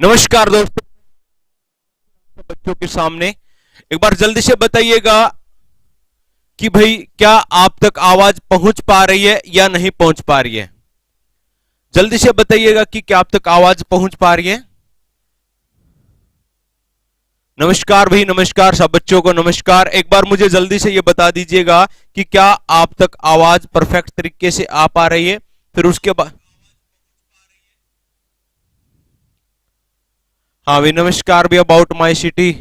नमस्कार दोस्तों, बच्चों के सामने एक बार जल्दी से बताइएगा कि भाई क्या आप तक आवाज पहुंच पा रही है या नहीं पहुंच पा रही है। जल्दी से बताइएगा कि क्या आप तक आवाज पहुंच पा रही है। नमस्कार भाई, नमस्कार सब बच्चों को नमस्कार। एक बार मुझे जल्दी से ये बता दीजिएगा कि क्या आप तक आवाज परफेक्ट तरीके से आ पा रही है। फिर उसके बाद हाँ भाई, नमस्कार भी अबाउट माई सिटी,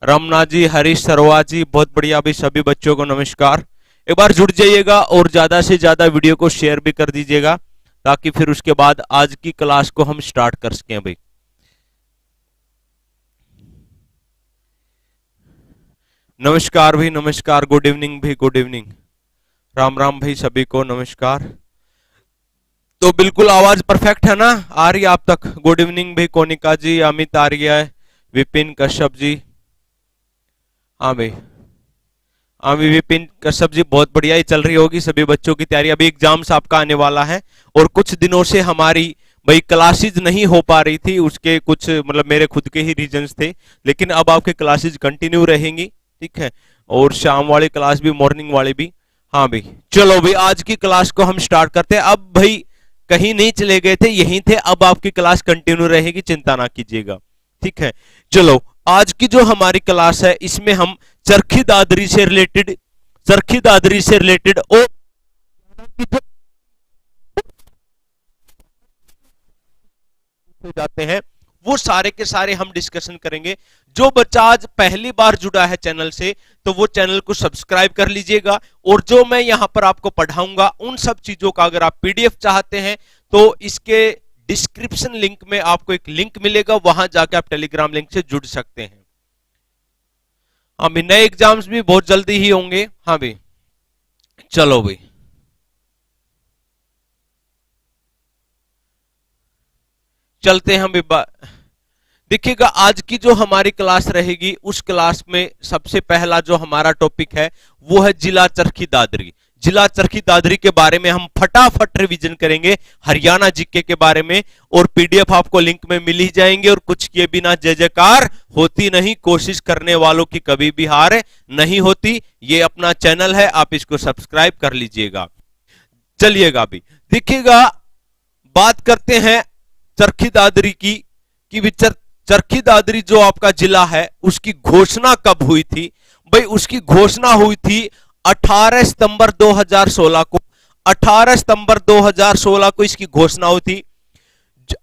रमना जी, हरीश सरवा जी, बहुत बढ़िया भाई। सभी बच्चों को नमस्कार। एक बार जुड़ जाइएगा और ज्यादा से ज्यादा वीडियो को शेयर भी कर दीजिएगा ताकि फिर उसके बाद आज की क्लास को हम स्टार्ट कर सकें भाई। नमस्कार भाई, नमस्कार। गुड इवनिंग भाई, गुड इवनिंग। राम राम भाई, सभी को नमस्कार। तो बिल्कुल आवाज परफेक्ट है ना, आ रही है आप तक। गुड इवनिंग भाई, कोनिका जी, अमित आर्य, विपिन कश्यप जी। हाँ भाई, हाँ भाई, विपिन कश्यप जी, बहुत बढ़िया ही चल रही होगी सभी बच्चों की तैयारी। अभी एग्जाम्स आपका आने वाला है और कुछ दिनों से हमारी भाई क्लासेज नहीं हो पा रही थी, उसके कुछ मतलब मेरे खुद के ही रीजंस थे, लेकिन अब आपके क्लासेज कंटिन्यू रहेंगी, ठीक है। और शाम वाली क्लास भी, मॉर्निंग वाली भी। हाँ भाई, चलो भाई आज की क्लास को हम स्टार्ट करते हैं। अब भाई कहीं नहीं चले गए थे, यहीं थे। अब आपकी क्लास कंटिन्यू रहेगी, चिंता ना कीजिएगा, ठीक है। चलो, आज की जो हमारी क्लास है इसमें हम चरखी दादरी से रिलेटेड और जाते हैं वो सारे के सारे हम डिस्कशन करेंगे। जो बच्चा आज पहली बार जुड़ा है चैनल से तो वो चैनल को सब्सक्राइब कर लीजिएगा। और जो मैं यहां पर आपको पढ़ाऊंगा उन सब चीजों का अगर आप पीडीएफ चाहते हैं तो इसके डिस्क्रिप्शन लिंक में आपको एक लिंक मिलेगा, वहां जाके आप टेलीग्राम लिंक से जुड़ सकते हैं। हाँ भाई, नए एग्जाम्स भी बहुत जल्दी ही होंगे। हाँ भाई, चलो भाई, चलते हैं हम। देखिएगा आज की जो हमारी क्लास रहेगी उस क्लास में सबसे पहला जो हमारा टॉपिक है वो है जिला चरखी दादरी। जिला चरखी दादरी के बारे में हम फटाफट रिवीजन करेंगे, हरियाणा जीके के बारे में। और पीडीएफ आपको लिंक में मिल ही जाएंगे। और कुछ किए बिना जय जयकार होती नहीं, कोशिश करने वालों की कभी भी हार नहीं होती। ये अपना चैनल है, आप इसको सब्सक्राइब कर लीजिएगा। चलिएगा अभी देखिएगा, बात करते हैं चरखी दादरी की कि चरखी दादरी जो आपका जिला है उसकी घोषणा कब हुई थी। भाई उसकी घोषणा हुई थी 18 सितंबर 2016 को। 18 सितंबर 2016 को इसकी घोषणा हुई थी।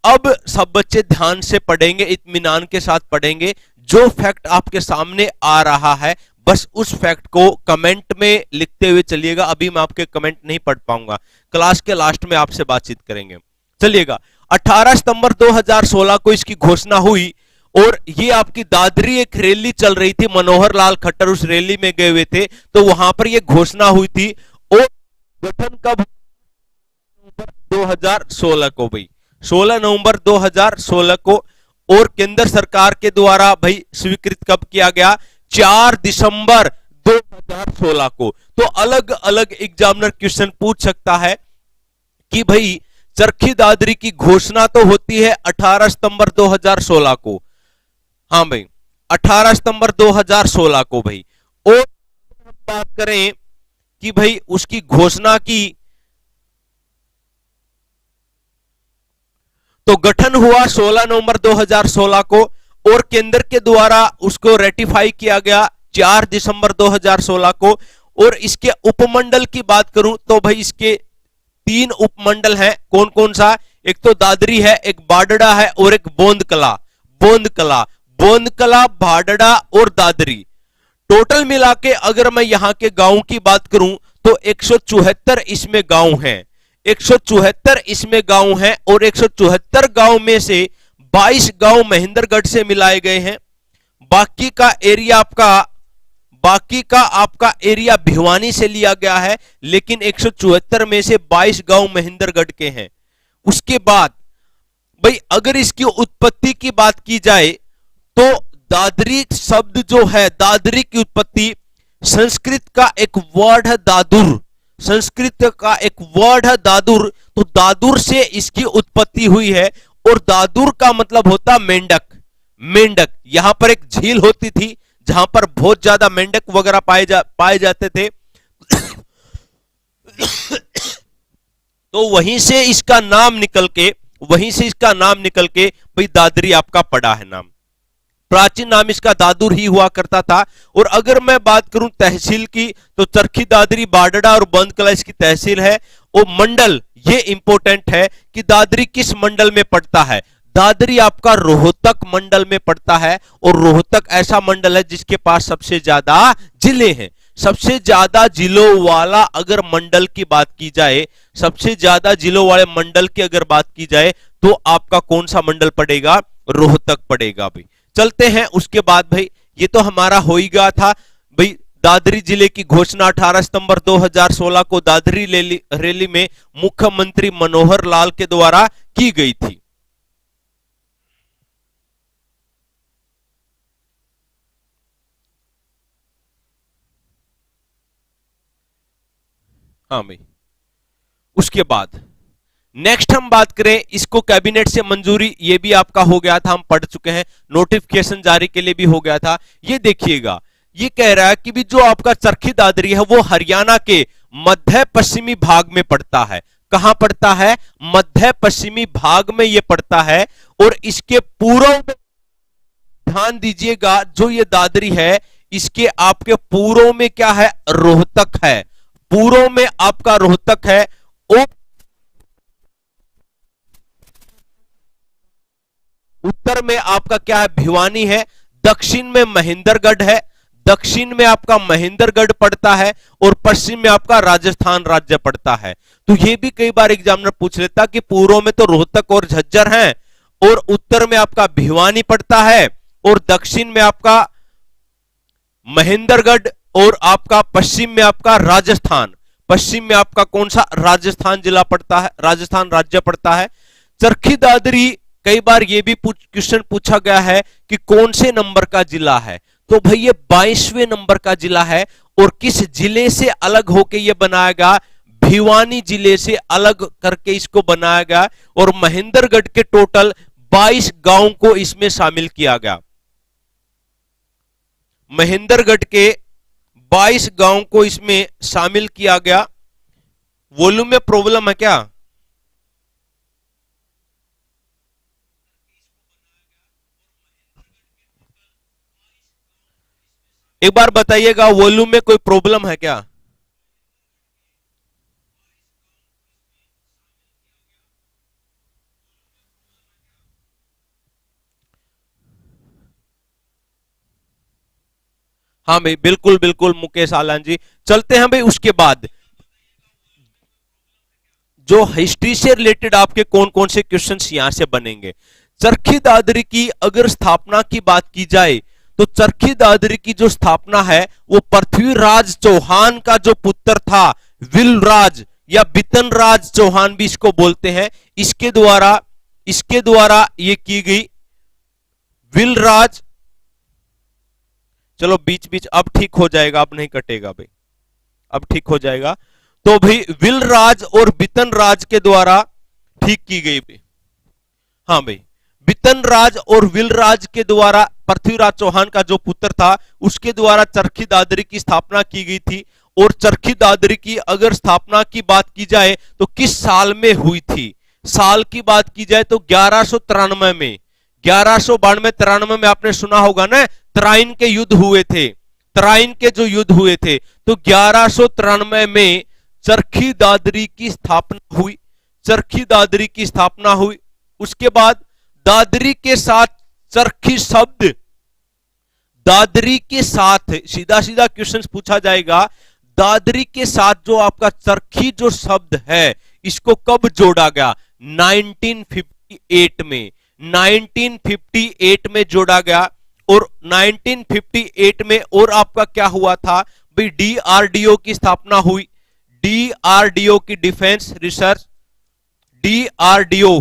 अब सब बच्चे ध्यान से पढ़ेंगे, इत्मीनान के साथ पढ़ेंगे। जो फैक्ट आपके सामने आ रहा है बस उस फैक्ट को कमेंट में लिखते हुए चलिएगा। अभी मैं आपके कमेंट नहीं पढ़ पाऊंगा, क्लास के लास्ट में आपसे बातचीत करेंगे। चलिएगा, 18 सितंबर 2016 को इसकी घोषणा हुई। और ये आपकी दादरी एक रैली चल रही थी, मनोहर लाल खट्टर उस रैली में गए हुए थे, तो वहां पर ये घोषणा हुई थी। और गठन कब? 2016 को भाई, 16 नवंबर 2016 को। और केंद्र सरकार के द्वारा भाई स्वीकृत कब किया गया? 4 दिसंबर 2016 को। तो अलग अलग एग्जामिनर क्वेश्चन पूछ सकता है कि भाई चरखी दादरी की घोषणा तो होती है 18 सितंबर 2016 को। हाँ भाई, 18 सितंबर 2016 को भाई। और बात करें कि भाई उसकी घोषणा की तो गठन हुआ 16 नवंबर 2016 को और केंद्र के द्वारा उसको रेटिफाई किया गया 4 दिसंबर 2016 को। और इसके उपमंडल की बात करूं तो भाई इसके 3 उपमंडल हैं। कौन कौन सा? एक तो दादरी है, एक बाडड़ा है और एक बोंदकला, बाडड़ा और दादरी। टोटल मिला के अगर मैं यहां के गांव की बात करूं तो 174 इसमें गांव हैं। 174 इसमें गांव हैं और 174 गांव में से 22 गांव महेंद्रगढ़ से मिलाए गए हैं। बाकी का आपका एरिया भिवानी से लिया गया है, लेकिन 174 में से 22 गांव महेंद्रगढ़ के हैं। उसके बाद भाई अगर इसकी उत्पत्ति की बात की जाए तो दादरी शब्द जो है, दादरी की उत्पत्ति संस्कृत का एक वर्ड है दादुर। तो दादुर से इसकी उत्पत्ति हुई है। और दादुर का मतलब होता मेंढक। मेंढक, यहां पर एक झील होती थी जहां पर बहुत ज्यादा मेंढक वगैरह पाए जाते थे। तो वहीं से इसका नाम निकल के भाई दादरी आपका पड़ा है नाम। प्राचीन नाम इसका दादुर ही हुआ करता था। और अगर मैं बात करूं तहसील की, तो चरखी दादरी, बाडड़ा और बंदकला इसकी तहसील है। और मंडल, ये इंपॉर्टेंट है कि दादरी किस मंडल में पड़ता है। दादरी आपका रोहतक मंडल में पड़ता है। और रोहतक ऐसा मंडल है जिसके पास सबसे ज्यादा जिले हैं। सबसे ज्यादा जिलों वाला अगर मंडल की बात की जाए, सबसे ज्यादा जिलों वाले मंडल की अगर बात की जाए, तो आपका कौन सा मंडल पड़ेगा? रोहतक पड़ेगा भाई। चलते हैं उसके बाद भाई, ये तो हमारा हो ही गया था भाई। दादरी जिले की घोषणा 18 सितंबर 2016 को दादरी रैली में मुख्यमंत्री मनोहर लाल के द्वारा की गई थी। हाँ भाई, उसके बाद नेक्स्ट हम बात करें, इसको कैबिनेट से मंजूरी, ये भी आपका हो गया था, हम पढ़ चुके हैं। नोटिफिकेशन जारी के लिए भी हो गया था। ये देखिएगा, ये कह रहा है कि भी जो आपका चरखी दादरी है वो हरियाणा के मध्य पश्चिमी भाग में पड़ता है। कहां पड़ता है? मध्य पश्चिमी भाग में ये पड़ता है। और इसके पूर्व में ध्यान दीजिएगा, जो ये दादरी है इसके आपके पूर्व में क्या है? रोहतक है। पूर्व में आपका रोहतक है। उत्तर में आपका क्या है? भिवानी है। दक्षिण में महेंद्रगढ़ है। दक्षिण में आपका महेंद्रगढ़ पड़ता है। और पश्चिम में आपका राजस्थान राज्य पड़ता है। तो ये भी कई बार एग्जामिनर पूछ लेता कि पूर्व में तो रोहतक और झज्जर हैं, और उत्तर में आपका भिवानी पड़ता है, और दक्षिण में आपका महेंद्रगढ़, और आपका पश्चिम में आपका राजस्थान। पश्चिम में आपका कौन सा? राजस्थान जिला पड़ता है, राजस्थान राज्य पड़ता है। चरखी दादरी कई बार यह भी क्वेश्चन पूछा गया है कि कौन से नंबर का जिला है। तो भाई ये 22वें नंबर का जिला है। और किस जिले से अलग होके ये बनाया गया? भिवानी जिले से अलग करके इसको बनाया गया। और महेंद्रगढ़ के टोटल 22 गांव को इसमें शामिल किया गया। महेंद्रगढ़ के 22 गांव को इसमें शामिल किया गया। वॉल्यूम में प्रॉब्लम है क्या? एक बार बताइएगा, वॉल्यूम में कोई प्रॉब्लम है क्या? हाँ भाई, बिल्कुल बिल्कुल मुकेश आलान जी। चलते हैं भाई उसके बाद, जो हिस्ट्री से रिलेटेड आपके कौन कौन से क्वेश्चंस यहां से बनेंगे। चरखी दादरी की अगर स्थापना की बात की जाए, तो चरखी दादरी की जो स्थापना है वो पृथ्वीराज चौहान का जो पुत्र था, विलराज या बितनराज चौहान भी इसको बोलते हैं, इसके द्वारा ये की गई। विलराज, चलो बीच बीच अब ठीक हो जाएगा, अब नहीं कटेगा भाई, अब ठीक हो जाएगा। तो भाई विलराज और बितनराज के द्वारा ठीक की गई भाई। हाँ भाई, बितनराज और विलराज के द्वारा, पृथ्वीराज चौहान का जो पुत्र था उसके द्वारा चरखी दादरी की स्थापना की गई थी। और चरखी दादरी की अगर स्थापना की बात की जाए तो किस साल में हुई थी? साल की बात की जाए तो 1193 में, 1192-93 में आपने सुना होगा ना, तराइन के युद्ध हुए थे। तराइन के जो युद्ध हुए थे, तो 1193 में चरखी दादरी की स्थापना हुई। चरखी दादरी की स्थापना हुई। उसके बाद दादरी के साथ चरखी शब्द, दादरी के साथ सीधा सीधा क्वेश्चन पूछा जाएगा, दादरी के साथ जो आपका चरखी जो शब्द है इसको कब जोड़ा गया? 1958 में, 1958 में जोड़ा गया। और 1958 में और आपका क्या हुआ था भाई? डीआरडीओ की स्थापना हुई। डीआरडीओ की डिफेंस रिसर्च, डीआरडीओ,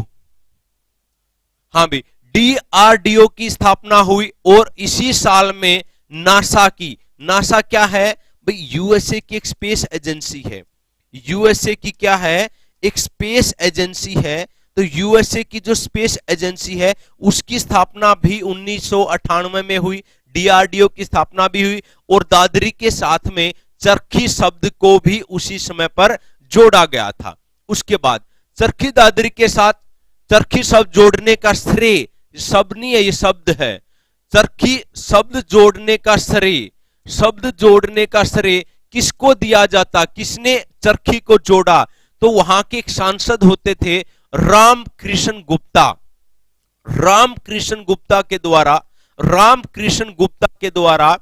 हाँ भाई, डीआरडीओ की स्थापना हुई। और इसी साल में नासा की, नासा क्या है भाई? यूएसए की एक स्पेस एजेंसी है। यूएसए की क्या है? एक स्पेस एजेंसी है तो यूएसए की जो स्पेस एजेंसी है उसकी स्थापना भी 1998 में हुई, डीआरडीओ की स्थापना भी हुई, और दादरी के साथ में चरखी शब्द को भी उसी समय पर जोड़ा गया था। उसके बाद चरखी दादरी के साथ चरखी शब्द जोड़ने का श्रेय, शब्द नहीं है ये शब्द है, चरखी शब्द जोड़ने का श्रेय, शब्द जोड़ने का श्रेय किसको दिया जाता, किसने चरखी को जोड़ा? तो वहां के एक सांसद होते थे रामकृष्ण गुप्ता। रामकृष्ण गुप्ता के द्वारा, रामकृष्ण गुप्ता के द्वारा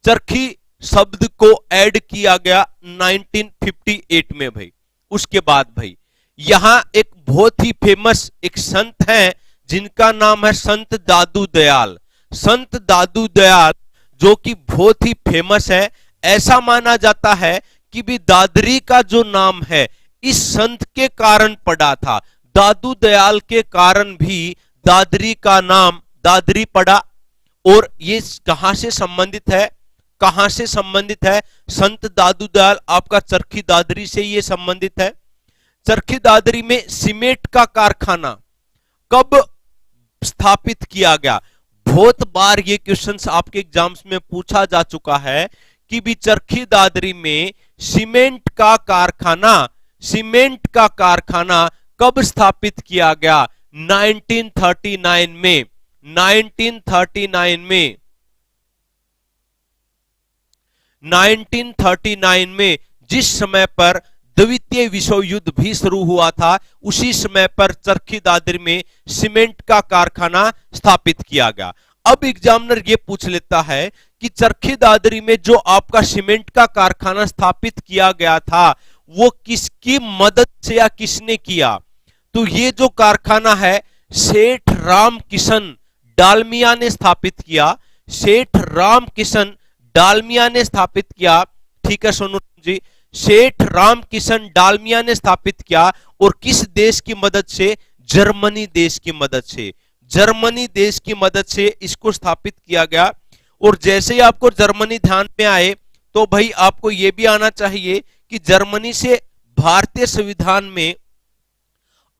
चरखी शब्द को ऐड किया गया 1958 में भाई। उसके बाद भाई यहां एक बहुत ही फेमस एक संत हैं जिनका नाम है संत दादू दयाल। संत दादू दयाल जो कि बहुत ही फेमस है। ऐसा माना जाता है कि भी दादरी का जो नाम है इस संत के कारण पड़ा था, दादू दयाल के कारण भी दादरी का नाम दादरी पड़ा। और ये कहां से संबंधित है, कहां से संबंधित है? संत दादू दयाल आपका चरखी दादरी से ये संबंधित है। चरखी दादरी में सीमेंट का कारखाना कब स्थापित किया गया? बहुत बार ये क्वेश्चंस आपके एग्जाम्स में पूछा जा चुका है कि भी चरखी दादरी में सीमेंट का कारखाना, सीमेंट का कारखाना कब स्थापित किया गया? 1939 में, 1939 में, 1939 में जिस समय पर द्वितीय विश्व युद्ध भी शुरू हुआ था उसी समय पर चरखी दादरी में सीमेंट का कारखाना स्थापित किया गया। अब एग्जामिनर ये पूछ लेता है कि चरखी दादरी में जो आपका सीमेंट का कारखाना स्थापित किया गया था वो किसकी मदद से या किसने किया? तो ये जो कारखाना है सेठ रामकिशन डालमिया ने स्थापित किया, सेठ रामकिशन डालमिया ने स्थापित किया। ठीक है सोनू जी, सेठ रामकिशन डालमिया ने स्थापित किया। और किस देश की मदद से? जर्मनी देश की मदद से, जर्मनी देश की मदद से इसको स्थापित किया गया। और जैसे ही आपको जर्मनी ध्यान में आए तो भाई आपको यह भी आना चाहिए कि जर्मनी से भारतीय संविधान में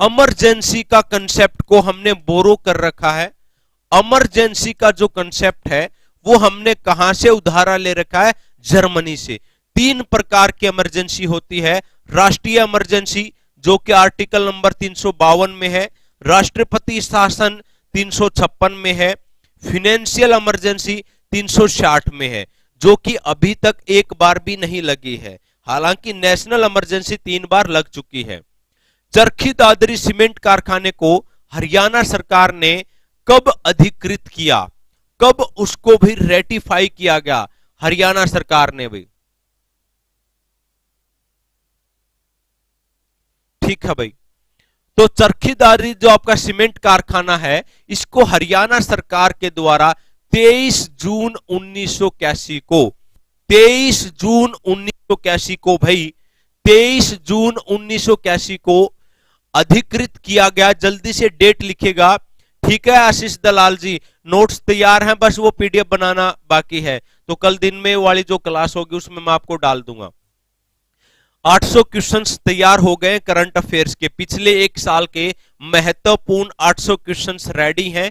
इमरजेंसी का कंसेप्ट को हमने बोरो कर रखा है। इमरजेंसी का जो कंसेप्ट है वो हमने कहां से उधारा ले रखा है? जर्मनी से। 3 प्रकार की इमरजेंसी होती है। राष्ट्रीय इमरजेंसी जो कि आर्टिकल नंबर 352 में है, राष्ट्रपति शासन 356 में है, फाइनेंशियल इमरजेंसी 360 में है, जो कि अभी तक एक बार भी नहीं लगी है। हालांकि नेशनल इमरजेंसी 3 बार लग चुकी है। चरखी दादरी सीमेंट कारखाने को हरियाणा सरकार ने कब अधिकृत किया, कब उसको भी रेटिफाई किया गया हरियाणा सरकार ने भी? ठीक है भाई, तो चरखी दादरी जो आपका सीमेंट कारखाना है इसको हरियाणा सरकार के द्वारा 23 जून 1981 को, 23 जून 1981 को भाई, 23 जून 1981 को अधिकृत किया गया। जल्दी से डेट लिखेगा। ठीक है आशीष दलाल जी, नोट्स तैयार हैं, बस वो पीडीएफ बनाना बाकी है। तो कल दिन में वाली जो क्लास होगी उसमें मैं आपको डाल दूंगा। 800 क्वेश्चंस तैयार हो गए करंट अफेयर्स के, पिछले एक साल के महत्वपूर्ण 800 क्वेश्चंस रेडी हैं।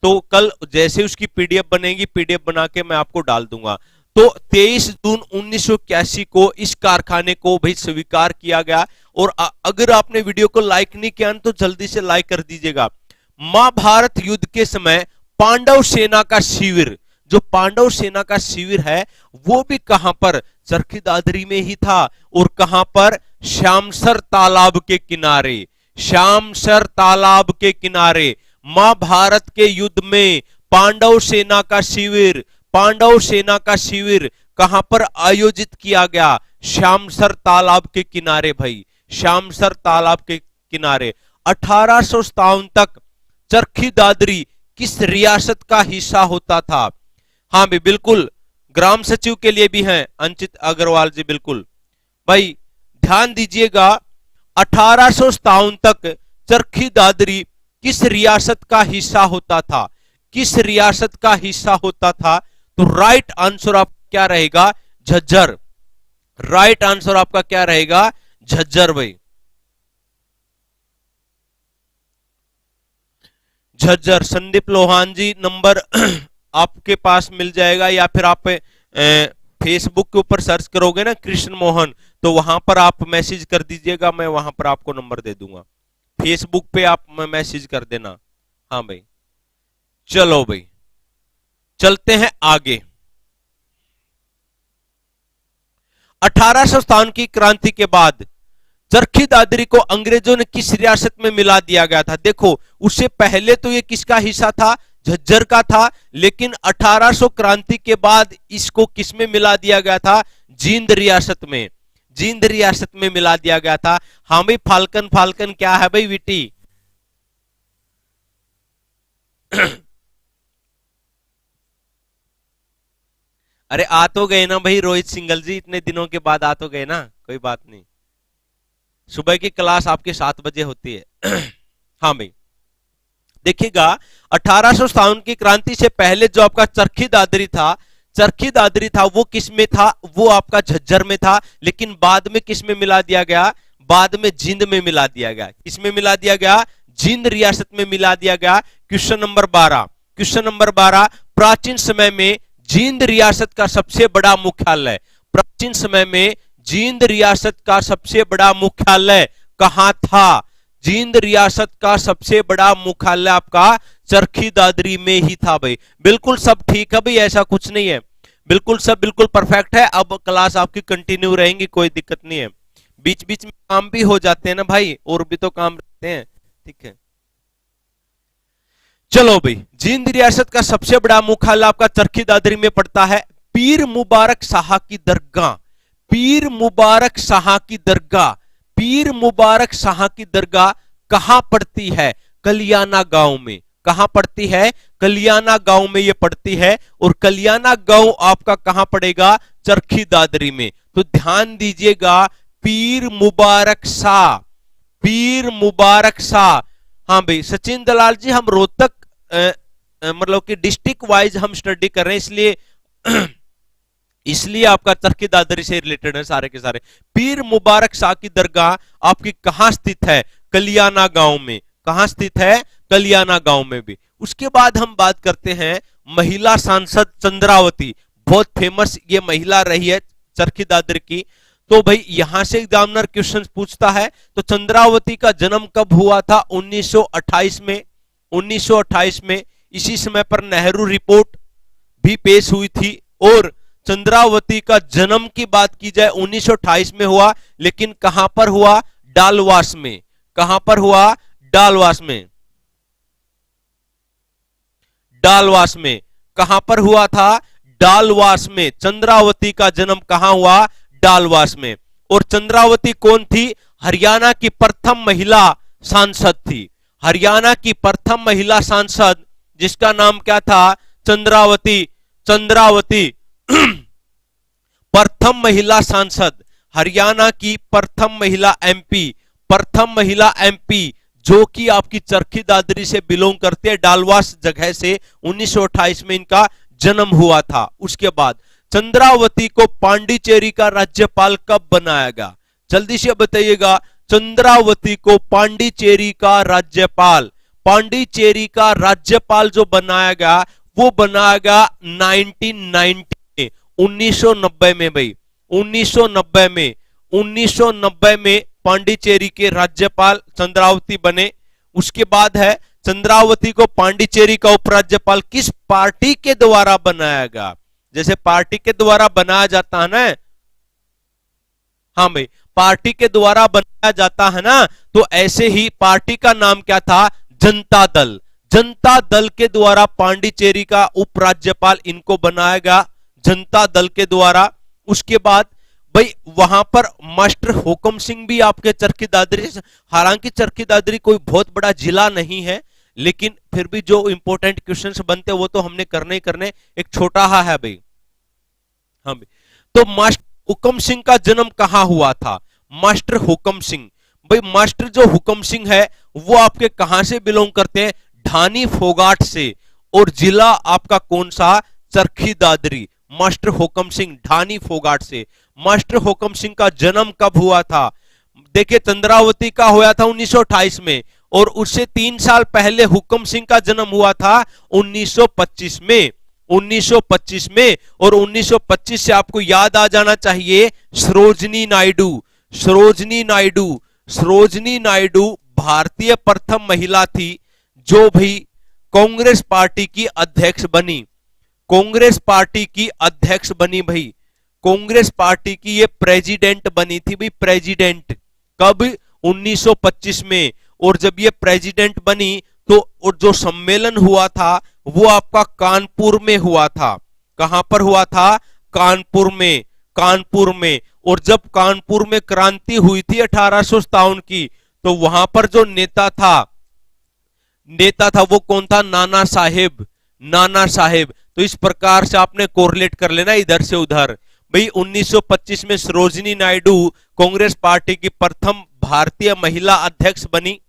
तो कल जैसे उसकी पीडीएफ बनेगी, पीडीएफ बना के मैं आपको डाल दूंगा। तो 23 जून 1981 को इस कारखाने को भी स्वीकार किया गया। और अगर आपने वीडियो को लाइक नहीं किया तो जल्दी से लाइक कर दीजिएगा। महाभारत युद्ध के समय पांडव सेना का शिविर, जो पांडव सेना का शिविर है वो भी कहां पर? चरखी दादरी में ही था। और कहां पर? श्यामसर तालाब के किनारे, श्यामसर तालाब के किनारे महाभारत के युद्ध में पांडव सेना का शिविर, पांडव सेना का शिविर कहां पर आयोजित किया गया? श्यामसर तालाब के किनारे भाई, श्यामसर तालाब के किनारे। 1857 तक चरखी दादरी किस रियासत का हिस्सा होता था? हाँ भी बिल्कुल, ग्राम सचिव के लिए भी हैं अंचित अग्रवाल जी, बिल्कुल भाई ध्यान दीजिएगा। 1857 तक चरखी दादरी किस रियासत का हिस्सा होता था? किस रियासत का हिस्सा होता था? तो राइट आंसर आपका क्या रहेगा? झज्जर। राइट आंसर आपका क्या रहेगा? झज्जर भाई। झज्जर, संदीप लोहान जी नंबर आपके पास मिल जाएगा, या फिर आप फेसबुक के ऊपर सर्च करोगे ना कृष्ण मोहन, तो वहां पर आप मैसेज कर दीजिएगा, मैं वहां पर आपको नंबर दे दूंगा। फेसबुक पे आप मैसेज कर देना। हाँ भाई, चलो भाई चलते हैं आगे। 1857 की क्रांति के बाद चरखी दादरी को अंग्रेजों ने किस रियासत में मिला दिया गया था? देखो, उससे पहले तो ये किसका हिस्सा था? झज्जर का था, लेकिन 1800 क्रांति के बाद इसको किस में मिला दिया गया था? जींद रियासत में। जींद रियासत में मिला दिया गया था। हाँ भाई, फाल्कन फाल्कन क्या है भाई विटी? अरे आ तो गए ना भाई रोहित सिंगल जी, इतने दिनों के बाद आ तो गए ना, कोई बात नहीं। सुबह की क्लास आपके 7 बजे होती है। हाँ भाई, देखिएगा 1857 की क्रांति से पहले जो आपका चरखी दादरी था, चरखी दादरी था वो किस में था? वो आपका झज्जर में था, लेकिन बाद में किस में मिला दिया गया? बाद में जींद में मिला दिया गया। किस में मिला दिया गया? जींद रियासत में मिला दिया गया। क्वेश्चन नंबर 12, क्वेश्चन नंबर 12, प्राचीन समय में जींद रियासत का सबसे बड़ा मुख्यालय, प्राचीन समय में जींद रियासत का सबसे बड़ा मुख्यालय कहां था? जींद रियासत का सबसे बड़ा मुख्यालय आपका चरखी दादरी में ही था भाई। बिल्कुल सब ठीक है भाई, ऐसा कुछ नहीं है, बिल्कुल सब बिल्कुल परफेक्ट है। अब क्लास आपकी कंटिन्यू रहेंगी, कोई दिक्कत नहीं है। बीच बीच में काम भी हो जाते हैं ना भाई, और भी तो काम रहते हैं, ठीक है। चलो भाई, जींद रियासत का सबसे बड़ा मुख्यालय आपका चरखी दादरी में पड़ता है। पीर मुबारक शाह की दरगाह, पीर मुबारक शाह की दरगाह, पीर मुबारक शाह की दरगाह कहां पड़ती है? कलियाना गांव में। कहां पड़ती है? कलियाना गांव में ये पड़ती है। और कलियाना गांव आपका कहां पड़ेगा? चरखी दादरी में। तो ध्यान दीजिएगा, पीर मुबारक शाह, पीर मुबारक शाह। हाँ भाई सचिन दलाल जी, हम रोहतक मतलब कि डिस्ट्रिक्ट वाइज हम स्टडी कर रहे हैं, इसलिए इसलिए आपका चरखी दादरी से रिलेटेड है सारे के सारे। पीर मुबारक शाह की दरगाह आपकी कहां स्थित है? कलियाना गांव में। कहां स्थित है? कलियाना गांव में भी। उसके बाद हम बात करते हैं महिला सांसद चंद्रावती, बहुत फेमस ये महिला रही है चरखी दादरी की। तो भाई यहां से एग्जामिनर क्वेश्चन पूछता है, तो चंद्रावती का जन्म कब हुआ था? 1928 में, 1928 में। इसी समय पर नेहरू रिपोर्ट भी पेश हुई थी। और चंद्रावती का जन्म की बात की जाए 1928 में हुआ, लेकिन कहां पर हुआ? डालवास में। कहां पर हुआ? डालवास में। डालवास में। कहां पर हुआ था? डालवास में। चंद्रावती का जन्म कहां हुआ? डालवास में। और चंद्रावती कौन थी? हरियाणा की प्रथम महिला सांसद थी। हरियाणा की प्रथम महिला सांसद, जिसका नाम क्या था? चंद्रावती। चंद्रावती प्रथम महिला सांसद, हरियाणा की प्रथम महिला एमपी, प्रथम महिला एमपी जो कि आपकी चरखी दादरी से बिलोंग करते हैं, डालवास जगह से। 1928 में इनका जन्म हुआ था। उसके बाद चंद्रावती को पांडिचेरी का राज्यपाल कब बनाया गया? जल्दी से बताइएगा। चंद्रावती को पांडिचेरी का राज्यपाल, पांडिचेरी का राज्यपाल जो बनाया गया वो बनाया गया 1990 में, 1990 में भाई, 1990 में, 1990 में पांडिचेरी के राज्यपाल चंद्रावती बने। उसके बाद है चंद्रावती को पांडिचेरी का उपराज्यपाल किस पार्टी के द्वारा बनाया गया? जैसे पार्टी के द्वारा बनाया जाता है ना, हाँ भाई पार्टी के द्वारा बनाया जाता है ना, तो ऐसे ही पार्टी का नाम क्या था? जनता दल। जनता दल के द्वारा पांडिचेरी का उपराज्यपाल इनको बनाया गया, जनता दल के द्वारा। उसके बाद भाई वहां पर मास्टर हुकम सिंह भी आपके चरखी दादरी, हालांकि चरखी दादरी कोई बहुत बड़ा जिला नहीं है, लेकिन फिर भी जो इंपॉर्टेंट क्वेश्चंस बनते हैं वो तो हमने करने ही करने। एक छोटा हा है भाई, हाँ भाई। तो मास्टर हुकम सिंह का जन्म कहां हुआ था? मास्टर हुकम सिंह, भाई मास्टर जो हुकम सिंह है वो आपके कहां से बिलोंग करते हैं? ढानी फोगाट से। और जिला आपका कौन सा? चरखी दादरी। मास्टर हुकम सिंह ढानी फोगाट से। मास्टर हुकम सिंह का जन्म कब हुआ था? देखिए चंद्रावती का हुआ था 1928 में, और उससे 3 साल पहले हुक्म सिंह का जन्म हुआ था 1925 में। 1925 में, और 1925 से आपको याद आ जाना चाहिए सरोजनी नायडू। सरोजनी नायडू, सरोजनी नायडू भारतीय प्रथम महिला थी जो भी कांग्रेस पार्टी की अध्यक्ष बनी। कांग्रेस पार्टी की अध्यक्ष बनी भाई, कांग्रेस पार्टी की ये प्रेसिडेंट बनी थी भाई, प्रेसिडेंट। कब? 1925 में। और जब ये प्रेसिडेंट बनी तो और जो सम्मेलन हुआ था वो आपका कानपुर में हुआ था। कहां पर हुआ था? कानपुर में, कानपुर में। और जब कानपुर में क्रांति हुई थी 1857 की, तो वहां पर जो नेता था वो कौन था? नाना साहेब, नाना साहेब। तो इस प्रकार से आपने कोरिलेट कर लेना इधर से उधर। भाई 1925 में सरोजिनी नायडू कांग्रेस पार्टी की प्रथम भारतीय महिला अध्यक्ष बनी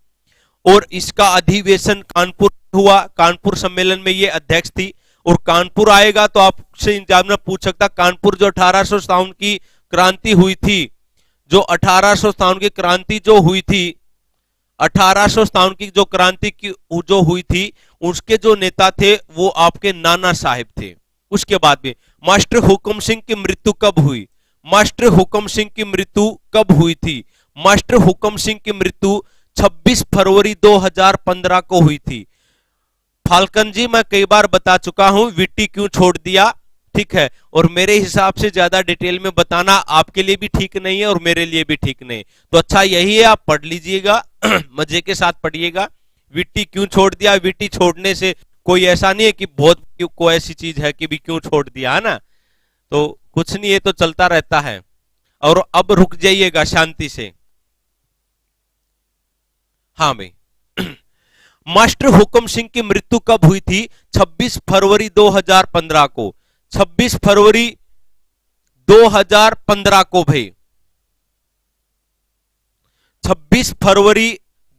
और इसका अधिवेशन कानपुर हुआ। कानपुर सम्मेलन में ये अध्यक्ष थी। और कानपुर आएगा तो आपसे एग्जामिनर पूछ सकता, कानपुर जो 1857 की क्रांति हुई थी, जो 1857 की क्रांति जो हुई थी, 1857 की जो क्रांति की जो हुई थी, उसके जो नेता थे वो आपके नाना साहेब थे। उसके बाद में मास्टर हुक्म सिंह की मृत्यु कब हुई? मास्टर हुक्म सिंह की मृत्यु कब हुई थी? मास्टर हुक्म सिंह की मृत्यु 26 फरवरी 2015 को हुई थी। फाल्कन जी, मैं कई बार बता चुका हूं विट्टी क्यों छोड़ दिया, ठीक है, और मेरे हिसाब से ज्यादा डिटेल में बताना आपके लिए भी ठीक नहीं है और मेरे लिए भी ठीक नहीं। तो अच्छा यही है, आप पढ़ लीजिएगा मजे के साथ पढ़िएगा। विट्टी क्यों छोड़ दिया? विट्टी छोड़ने से कोई ऐसा नहीं है कि बहुत कोई ऐसी चीज है कि भी क्यों छोड़ दिया, है ना? तो कुछ नहीं, ये तो चलता रहता है। और अब रुक जाइएगा शांति से। हाँ भाई मास्टर हुक्म सिंह की मृत्यु कब हुई थी? 26 फरवरी 2015 को। 26 फरवरी 2015 को भाई, 26 फरवरी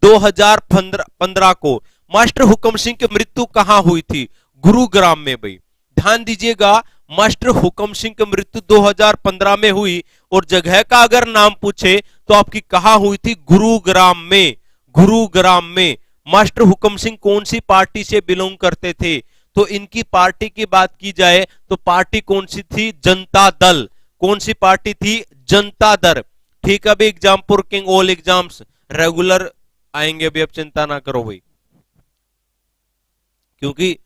2015 को मास्टर हुक्म सिंह की मृत्यु कहां हुई थी? गुरुग्राम में भाई। ध्यान दीजिएगा, मास्टर हुक्म सिंह की मृत्यु 2015 में हुई और जगह का अगर नाम पूछे तो आपकी कहां हुई थी? गुरुग्राम में। गुरुग्राम में। मास्टर हुक्म सिंह कौन सी पार्टी से बिलोंग करते थे? तो इनकी पार्टी की बात की जाए तो पार्टी कौन सी थी? जनता दल। कौन सी पार्टी थी? जनता दल। ठीक है भाई, exam for king all exams regular आएंगे अभी, अब चिंता ना करो भाई, क्योंकि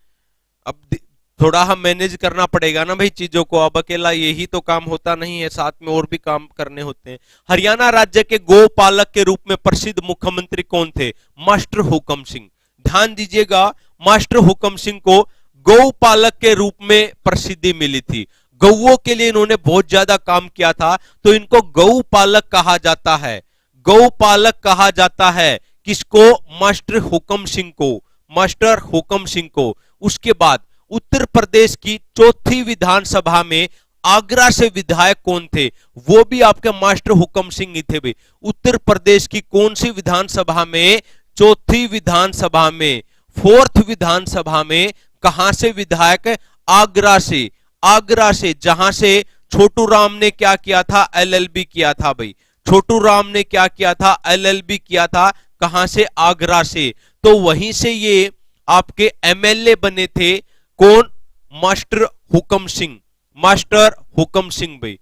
अब थोड़ा हम मैनेज करना पड़ेगा ना भाई चीजों को। अब अकेला यही तो काम होता नहीं है, साथ में और भी काम करने होते हैं। हरियाणा राज्य के गोपालक के रूप में प्रसिद्ध मुख्यमंत्री कौन थे? मास्टर हुक्म सिंह। ध्यान दीजिएगा, मास्टर हुक्म सिंह को गौपालक के रूप में प्रसिद्धि मिली थी। गौओं के लिए इन्होंने बहुत ज्यादा काम किया था, तो इनको गौपालक कहा जाता है। गौपालक कहा जाता है किसको? मास्टर हुक्म सिंह को। मास्टर हुक्म सिंह को। उसके बाद उत्तर प्रदेश की चौथी विधानसभा में आगरा से विधायक कौन थे? वो भी आपके मास्टर हुक्म सिंह ही थे भाई। उत्तर प्रदेश की कौन सी विधानसभा में? चौथी विधानसभा में, फोर्थ विधानसभा में। कहां से विधायक? आगरा से। आगरा से, जहां से छोटू राम ने क्या किया था? एलएलबी किया था भाई। छोटू राम ने क्या किया था? एलएलबी किया था। कहां से? आगरा से। तो वहीं से ये आपके एमएलए बने थे। कौन? मास्टर हुक्म सिंह। मास्टर हुक्म सिंह भाई।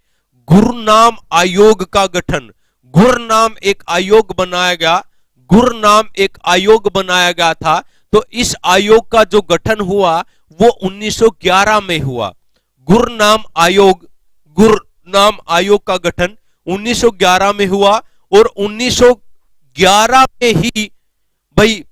गुरनाम आयोग का गठन, गुरनाम एक आयोग बनाया गया, गुरनाम एक आयोग बनाया गया था। तो इस आयोग का जो गठन हुआ वो 1911 में हुआ। गुरनाम आयोग, गुरनाम आयोग का गठन 1911 में हुआ और 1911 में ही भाई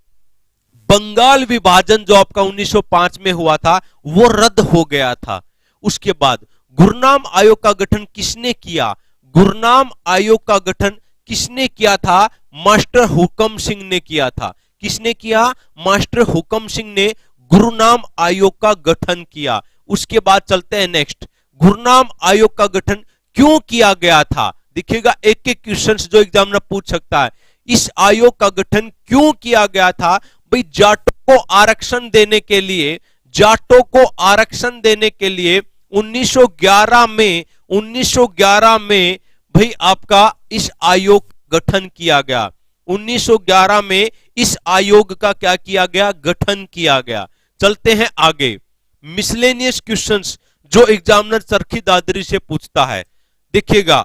बंगाल विभाजन जो आपका 1905 में हुआ था वो रद्द हो गया था। उसके बाद गुरनाम आयोग का गठन किसने किया? गुरनाम आयोग का गठन किसने किया था? मास्टर हुक्म सिंह ने किया था। किसने किया? मास्टर हुक्म सिंह ने गुरनाम आयोग का गठन किया। उसके बाद चलते हैं नेक्स्ट, गुरनाम आयोग का गठन क्यों किया गया था? देखिएगा एक एक क्वेश्चन जो एग्जामिनर पूछ सकता है। इस आयोग का गठन क्यों किया गया था? भाई जाटों को आरक्षण देने के लिए, जाटों को आरक्षण देने के लिए 1911 में भाई आपका इस आयोग गठन किया गया। 1911 में इस आयोग का क्या किया गया, गठन किया गया। चलते हैं आगे, मिसलेनियस क्वेश्चंस जो एग्जामिनर चरखी दादरी से पूछता है। देखिएगा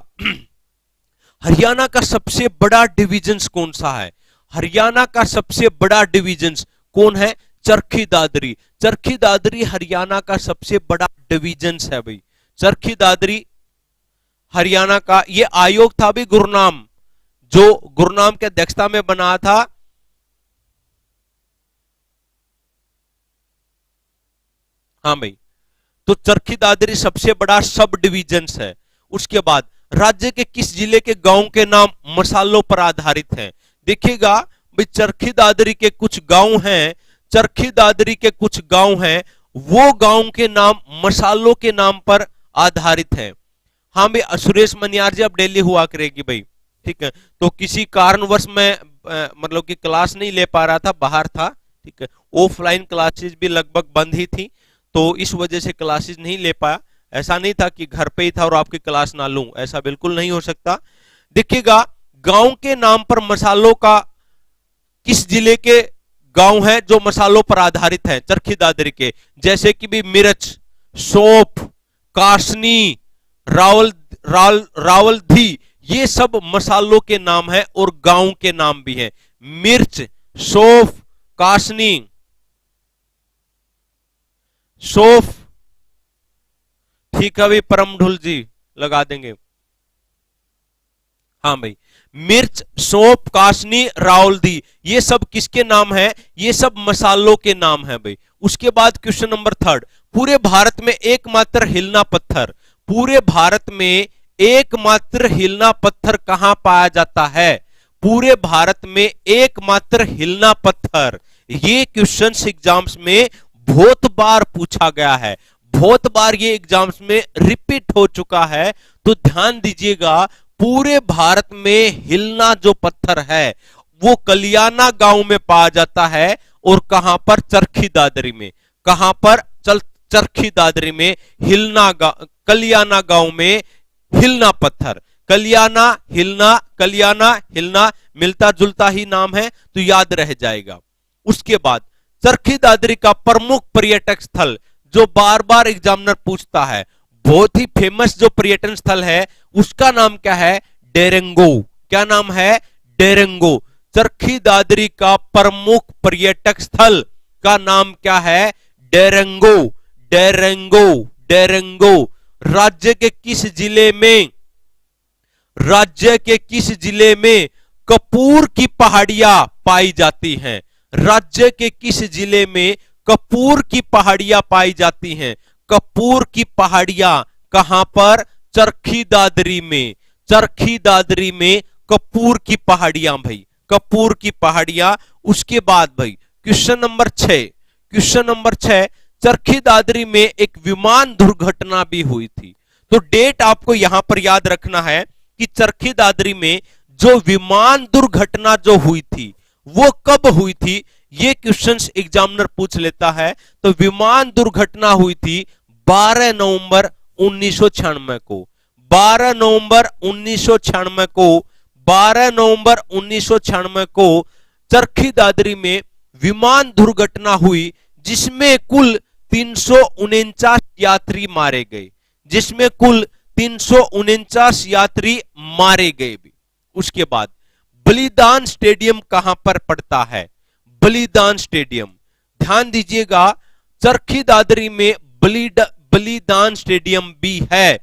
हरियाणा का सबसे बड़ा डिवीजन कौन सा है, हरियाणा का सबसे बड़ा डिवीजन कौन है, चरखी दादरी। चरखी दादरी हरियाणा का सबसे बड़ा डिवीजन है भाई, चरखी दादरी हरियाणा का। ये आयोग था भी गुरुनाम, जो गुरुनाम के अध्यक्षता में बना था। हाँ भाई, तो चरखी दादरी सबसे बड़ा सब डिवीजन है। उसके बाद राज्य के किस जिले के गांव के नाम मसालों पर आधारित हैं। देखिएगा भाई, चरखी दादरी के कुछ गांव हैं, चरखी दादरी के कुछ गांव हैं, वो गांव के नाम मसालों के नाम पर आधारित हैं। हाँ भाई, सुरेश मनियार जी अब डेली हुआ करेगी भाई, ठीक है। तो किसी कारणवश मैं मतलब कि क्लास नहीं ले पा रहा था, बाहर था, ठीक है। ऑफलाइन क्लासेस भी लगभग बंद ही थी, तो इस वजह से क्लासेस नहीं ले पाया। ऐसा नहीं था कि घर पे ही था और आपकी क्लास ना लूं, ऐसा बिल्कुल नहीं हो सकता। देखिएगा गांव के नाम पर मसालों का, किस जिले के गांव है जो मसालों पर आधारित है, चरखी दादरी के, जैसे कि भी मिर्च, सौंफ, कासनी, रावलधी, ये सब मसालों के नाम है और गांव के नाम भी हैं। मिर्च, सौंफ, कासनी, सौंफ, ठीक है भाई, परमढुल जी लगा देंगे। हाँ भाई, मिर्च, सौंफ, कासनी, रावलधी, ये सब किसके नाम है, ये सब मसालों के नाम है भाई। उसके बाद क्वेश्चन नंबर 3, पूरे भारत में एकमात्र हिलना पत्थर, पूरे भारत में एकमात्र हिलना पत्थर कहां पाया जाता है, पूरे भारत में एकमात्र हिलना पत्थर। ये क्वेश्चन एग्जाम्स में बहुत बार पूछा गया है, बहुत बार ये एग्जाम्स में रिपीट हो चुका है, तो ध्यान दीजिएगा। पूरे भारत में हिलना जो पत्थर है वो कलियाना गांव में पाया जाता है, और कहां पर, चरखी दादरी में। कहां पर, चरखी दादरी में हिलना, कलियाना गांव में हिलना पत्थर। कलियाना हिलना, कलियाना हिलना मिलता जुलता ही नाम है, तो याद रह जाएगा। उसके बाद चरखी दादरी का प्रमुख पर्यटक स्थल जो बार बार एग्जामिनर पूछता है, बहुत ही फेमस जो पर्यटन स्थल है उसका नाम क्या है, डेरेंगो। क्या नाम है, डेरेंगो। चरखी दादरी का प्रमुख पर्यटक स्थल का नाम क्या है, डेरेंगो। डेरेंगो, डेरेंगो। राज्य के किस जिले में, राज्य के किस जिले में कपूर की पहाड़ियां पाई जाती हैं, राज्य के किस जिले में कपूर की पहाड़ियां पाई जाती हैं। कपूर की पहाड़ियां कहां पर, चरखी दादरी में। चरखी दादरी में कपूर की पहाड़ियां भाई, कपूर की पहाड़ियां। उसके बाद भाई question number 6, question number 6, Charkhi Dadri में एक विमान दुर्घटना भी हुई थी। तो डेट आपको यहां पर याद रखना है कि चरखी दादरी में जो विमान दुर्घटना जो हुई थी वो कब हुई थी, ये क्वेश्चंस एग्जामिनर पूछ लेता है। तो विमान दुर्घटना हुई थी 12 नवंबर 1996 को, 12 नवंबर 1996 को, 12 नवंबर 1996 को चरखी दादरी में विमान दुर्घटना हुई, जिसमें कुल 349 यात्री मारे गए, जिसमें कुल 349 यात्री मारे गए भी। उसके बाद बलिदान स्टेडियम कहां पर पड़ता है, बलिदान स्टेडियम, ध्यान दीजिएगा। चरखी दादरी में बलिदान स्टेडियम भी है।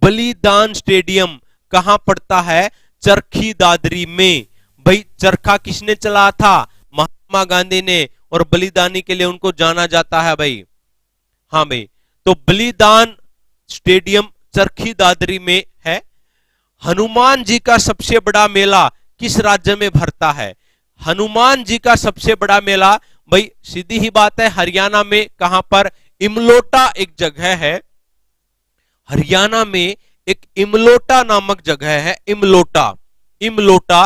बलिदान स्टेडियम कहां पड़ता है, चरखी दादरी में। भाई चरखा किसने चलाया था, महात्मा गांधी ने, और बलिदानी के लिए उनको जाना जाता है भाई। हाँ भाई, तो बलिदान स्टेडियम चरखी दादरी में है। हनुमान जी का सबसे बड़ा मेला किस राज्य में भरता है, हनुमान जी का सबसे बड़ा मेला भाई सीधी ही बात है हरियाणा में। कहां पर, इमलोटा एक जगह है, हरियाणा में एक इमलोटा नामक जगह है, इमलोटा, इमलोटा,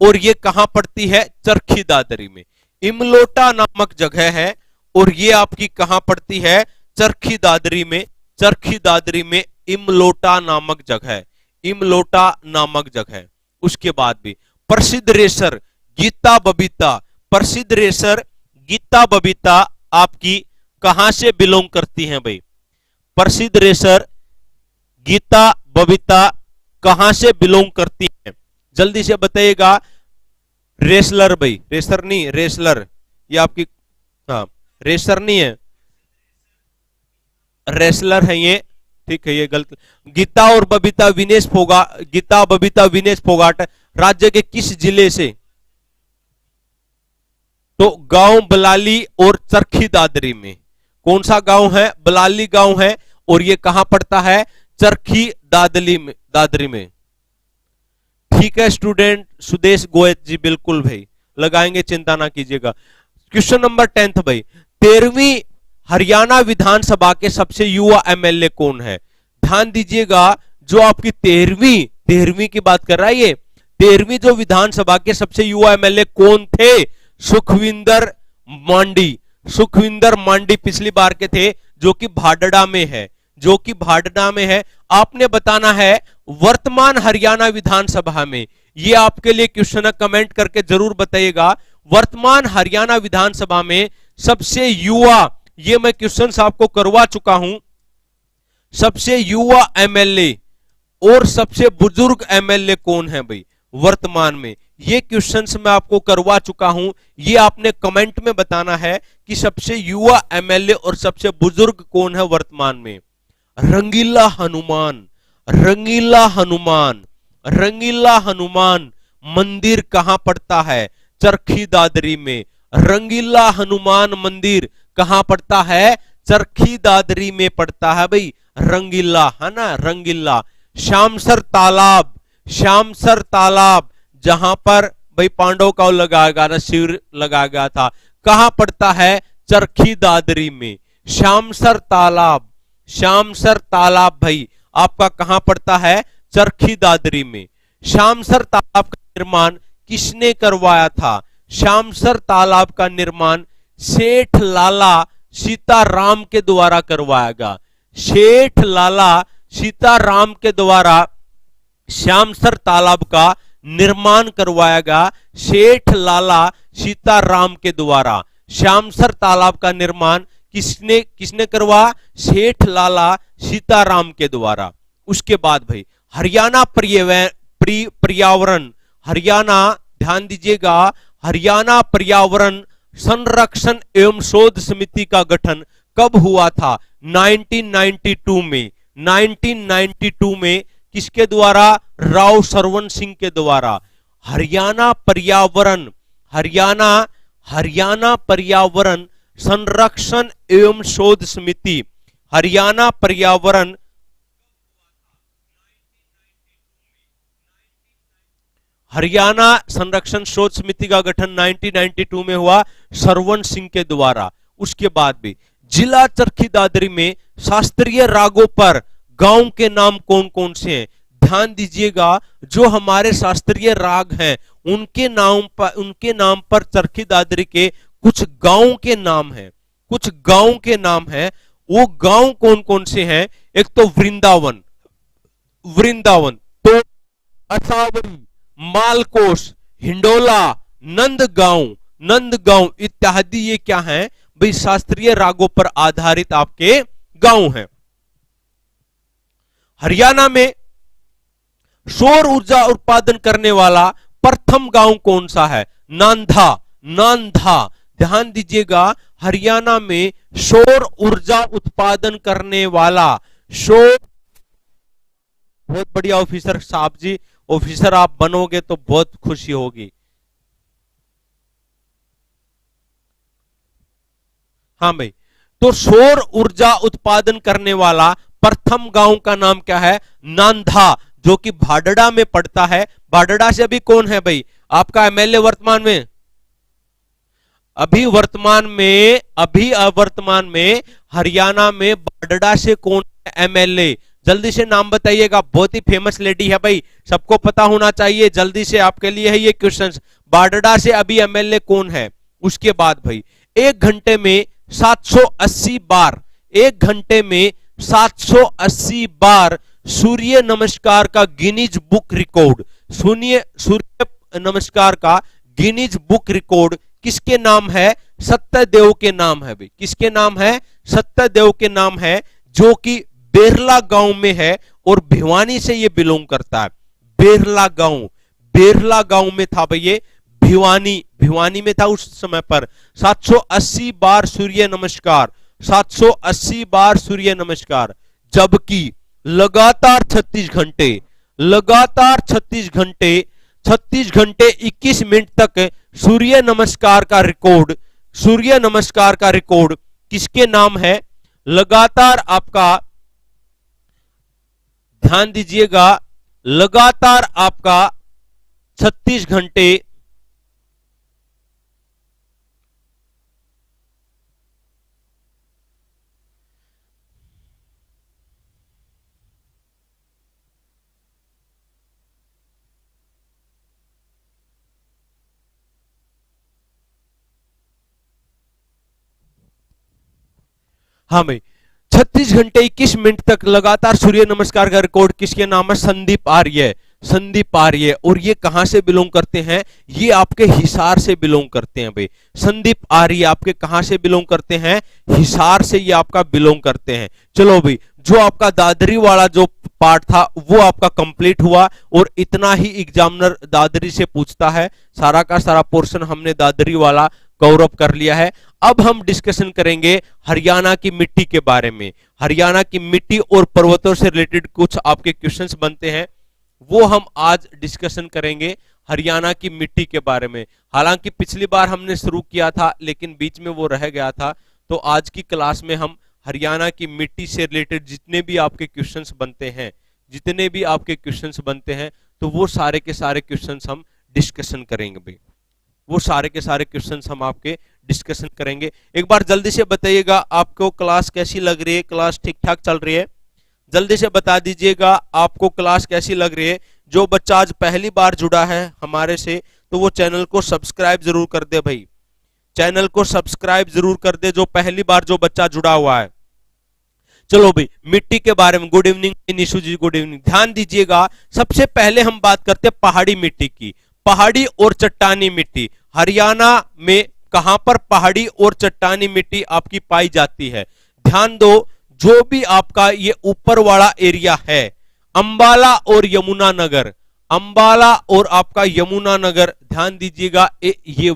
और ये कहां पड़ती है, चरखी दादरी में। इमलोटा नामक जगह है और ये आपकी कहां पड़ती है, चरखी दादरी में। चरखी दादरी में इमलोटा नामक जगह, इमलोटा नामक जगह। उसके बाद भी प्रसिद्ध रेसर गीता बबीता, प्रसिद्ध रेसर गीता बबीता आपकी कहां से बिलोंग करती हैं भाई? प्रसिद्ध रेसर गीता बबीता कहां से बिलोंग करती हैं? जल्दी से बताइएगा। रेसलर भाई, रेसर नहीं, रेसलर। ये आपकी, हाँ, रेसर नहीं है, रेसलर है ये, ठीक है, ये गलत। गीता और बबीता विनेश फोगाट, गीता बबीता विनेश फोगाट राज्य के किस जिले से? तो गांव बलाली और चरखी दादरी में। कौन सा गांव है? बलाली गांव है, और ये कहां पड़ता है? चरखी दादरी में। ठीक है स्टूडेंट, सुदेश गोयत जी, बिल्कुल भाई लगाएंगे, चिंता ना कीजिएगा। क्वेश्चन नंबर 10 भाई, 13वीं हरियाणा विधानसभा के सबसे युवा एमएलए कौन है? ध्यान दीजिएगा, जो आपकी 13वीं की बात कर रहा है ये, 13वीं जो विधानसभा के सबसे युवा एमएलए कौन थे? सुखविंदर मांडी। सुखविंदर मांडी पिछली बार के थे, जो कि भाडड़ा में है, जो कि भाडड़ा में है। आपने बताना है वर्तमान हरियाणा विधानसभा में, ये आपके लिए क्वेश्चन है, कमेंट करके जरूर बताइएगा। वर्तमान हरियाणा विधानसभा में सबसे युवा, ये मैं क्वेश्चन आपको करवा चुका हूं, सबसे युवा एमएलए और सबसे बुजुर्ग एमएलए कौन है भाई वर्तमान में? ये क्वेश्चंस मैं आपको करवा चुका हूं, ये आपने कमेंट में बताना है कि सबसे युवा एमएलए और सबसे बुजुर्ग कौन है वर्तमान में। रंगीला हनुमान, रंगीला हनुमान, रंगीला हनुमान मंदिर कहां पड़ता है? चरखी दादरी में। रंगीला हनुमान मंदिर कहां पड़ता है? चरखी दादरी में पड़ता है भाई, रंगीला, है ना, रंगीला। श्यामसर तालाब, श्यामसर तालाब जहां पर भाई पांडव का लगाया गया ना, शिविर लगाया गया था, कहां पड़ता है? चरखी दादरी में। श्यामसर तालाब, श्यामसर तालाब भाई आपका कहां पड़ता है? चरखी दादरी में। श्यामसर तालाब का निर्माण किसने करवाया था? श्यामसर तालाब का निर्माण सेठ लाला सीताराम के द्वारा करवाया गया। सेठ लाला सीताराम के द्वारा श्यामसर तालाब का निर्माण करवाया गया। सेठ लाला सीताराम के द्वारा श्यामसर तालाब का निर्माण किसने किसने करवा? सेठ लाला सीताराम के द्वारा। उसके बाद भाई हरियाणा पर्यावरण, हरियाणा, ध्यान दीजिएगा, हरियाणा पर्यावरण संरक्षण एवं शोध समिति का गठन कब हुआ था? 1992 में। 1992 में किसके द्वारा? राव सरवण सिंह के द्वारा। हरियाणा पर्यावरण, हरियाणा पर्यावरण संरक्षण एवं शोध समिति, हरियाणा पर्यावरण हरियाणा संरक्षण शोध समिति का गठन 1992 में हुआ सरवण सिंह के द्वारा। उसके बाद भी जिला चरखी दादरी में शास्त्रीय रागों पर गांव के नाम कौन कौन से हैं? ध्यान दीजिएगा, जो हमारे शास्त्रीय राग हैं उनके नाम पर चरखी दादरी के कुछ गांव के नाम हैं, कुछ गांव के नाम हैं। वो गांव कौन कौन से हैं? एक तो वृंदावन, वृंदावन, तो असावरी, मालकोस, हिंडोला, नंदगांव इत्यादि ये क्या हैं भाई? शास्त्रीय रागों पर आधारित आपके गांव हैं। हरियाणा में सौर ऊर्जा उत्पादन करने वाला प्रथम गांव कौन सा है? नांधा, नांधा। ध्यान दीजिएगा, हरियाणा में सौर ऊर्जा उत्पादन करने वाला, सौर, बहुत बढ़िया ऑफिसर साहब जी, ऑफिसर आप बनोगे तो बहुत खुशी होगी। हाँ भाई, तो सौर ऊर्जा उत्पादन करने वाला प्रथम गांव का नाम क्या है? नांधा, जो कि भाडड़ा में पड़ता है। भाडड़ा से अभी कौन है भाई आपका एमएलए वर्तमान में? अभी वर्तमान में हरियाणा में भाडड़ा से कौन है एमएलए? जल्दी से नाम बताइएगा, बहुत ही फेमस लेडी है भाई, सबको पता होना चाहिए। जल्दी से आपके लिए है ये क्वेश्चंस। भाडड़ा से अभी एमएलए कौन है? उसके बाद भाई 1 घंटे में 780 बार, 1 घंटे में 780 बार सूर्य नमस्कार का गिनीज बुक रिकॉर्ड, सूर्य नमस्कार का गिनीज बुक रिकॉर्ड किसके नाम है? सत्यदेव के नाम है भाई। किसके नाम है? सत्यदेव के नाम है, जो कि बेरला गांव में है और भिवानी से ये बिलोंग करता है। बेरला गांव, बेरला गांव में था भाई ये, भिवानी में था उस समय पर। 780 बार सूर्य नमस्कार, 780 बार सूर्य नमस्कार। जबकि लगातार 36 घंटे, लगातार 36 घंटे, 36 घंटे 21 मिनट तक सूर्य नमस्कार का रिकॉर्ड, सूर्य नमस्कार का रिकॉर्ड किसके नाम है? लगातार आपका ध्यान दीजिएगा, लगातार आपका 36 घंटे हाँ भाई, 36 घंटे 21 मिनट तक लगातार सूर्य नमस्कार का रिकॉर्ड किसके नाम है? संदीप आर्य, संदीप आर्य। और ये कहां से बिलोंग करते हैं? ये आपके हिसार से बिलोंग करते हैं भाई। संदीप आर्य आपके कहां से बिलोंग करते हैं? हिसार से ये आपका बिलोंग करते हैं। चलो भाई, जो आपका दादरी वाला जो पार्ट था वो आपका कंप्लीट हुआ, और इतना ही एग्जामिनर दादरी से पूछता है। सारा का सारा पोर्शन हमने दादरी वाला कवर कर लिया है। अब हम डिस्कशन करेंगे हरियाणा की मिट्टी के बारे में। हरियाणा की मिट्टी और पर्वतों से रिलेटेड कुछ आपके क्वेश्चंस बनते हैं, वो हम आज डिस्कशन करेंगे हरियाणा की मिट्टी के बारे में। हालांकि पिछली बार हमने शुरू किया था लेकिन बीच में वो रह गया था, तो आज की क्लास में हम हरियाणा की मिट्टी से रिलेटेड जितने भी आपके क्वेश्चंस बनते हैं, जितने भी आपके क्वेश्चंस बनते हैं, तो वो सारे के सारे क्वेश्चंस हम डिस्कशन करेंगे भाई। वो सारे के सारे क्वेश्चंस हम आपके डिस्कशन करेंगे। एक बार जल्दी से बताइएगा आपको क्लास कैसी लग रही है? क्लास ठीक ठाक चल रही है? जल्दी से बता दीजिएगा आपको क्लास कैसी लग रही है। जो बच्चा आज पहली बार जुड़ा है हमारे से, तो वो चैनल को सब्सक्राइब जरूर कर दे भाई, चैनल को सब्सक्राइब जरूर कर दे, जो पहली बार जो बच्चा जुड़ा हुआ है। चलो भाई, मिट्टी के बारे में। Good evening Nishu ji, good evening. ध्यान दीजिएगा, सबसे पहले हम बात करते हैं पहाड़ी मिट्टी की। पहाड़ी और चट्टानी मिट्टी हरियाणा में कहां पर पहाड़ी और चट्टानी मिट्टी आपकी पाई जाती है? ध्यान दो, जो भी आपका ये ऊपर वाला एरिया है, अंबाला और यमुनानगर, अंबाला और आपका यमुनानगर, ध्यान दीजिएगा ये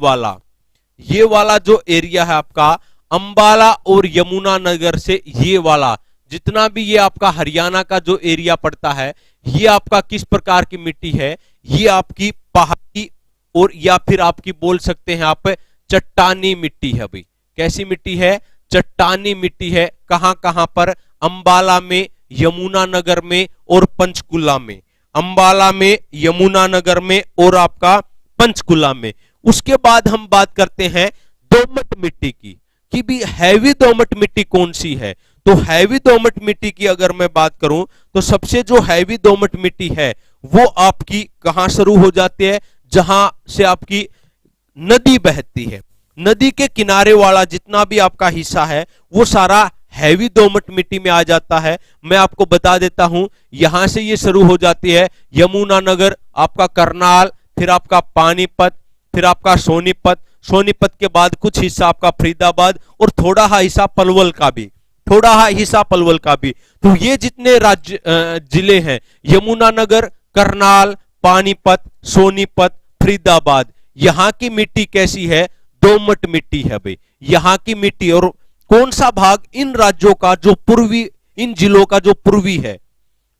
वाला जो एरिया है आपका अंबाला और यमुनानगर से, ये वाला जितना भी ये आपका हरियाणा का जो एरिया पड़ता है, ये आपका किस प्रकार की मिट्टी है? ये आपकी पहाड़ी और या फिर आपकी बोल सकते हैं आप चट्टानी मिट्टी है भाई। कैसी मिट्टी है? चट्टानी मिट्टी है। कहां कहां पर? अंबाला में, यमुनानगर में और पंचकुला में। अंबाला में, यमुनानगर में और आपका पंचकुला में। उसके बाद हम बात करते हैं दोमट मिट्टी की, कि भी हैवी दोमट मिट्टी कौन सी है? तो हैवी दोमट मिट्टी की अगर मैं बात करूं, तो सबसे जो हैवी दोमट मिट्टी है वो आपकी कहां शुरू हो जाती है? जहां से आपकी नदी बहती है, नदी के किनारे वाला जितना भी आपका हिस्सा है वो सारा हैवी दोमट मिट्टी में आ जाता है। मैं आपको बता देता हूं, यहां से ये शुरू हो जाती है यमुनानगर, आपका करनाल, फिर आपका पानीपत, फिर आपका सोनीपत, सोनीपत के बाद कुछ हिस्सा आपका फरीदाबाद और थोड़ा हा हिस्सा पलवल का भी, थोड़ा हा हिस्सा पलवल का भी। तो ये जितने राज्य जिले हैं, यमुनानगर, करनाल, पानीपत, सोनीपत, फरीदाबाद, यहां की मिट्टी कैसी है? दोमट मिट्टी है भाई यहां की मिट्टी। और कौन सा भाग इन राज्यों का जो पूर्वी, इन जिलों का जो पूर्वी है,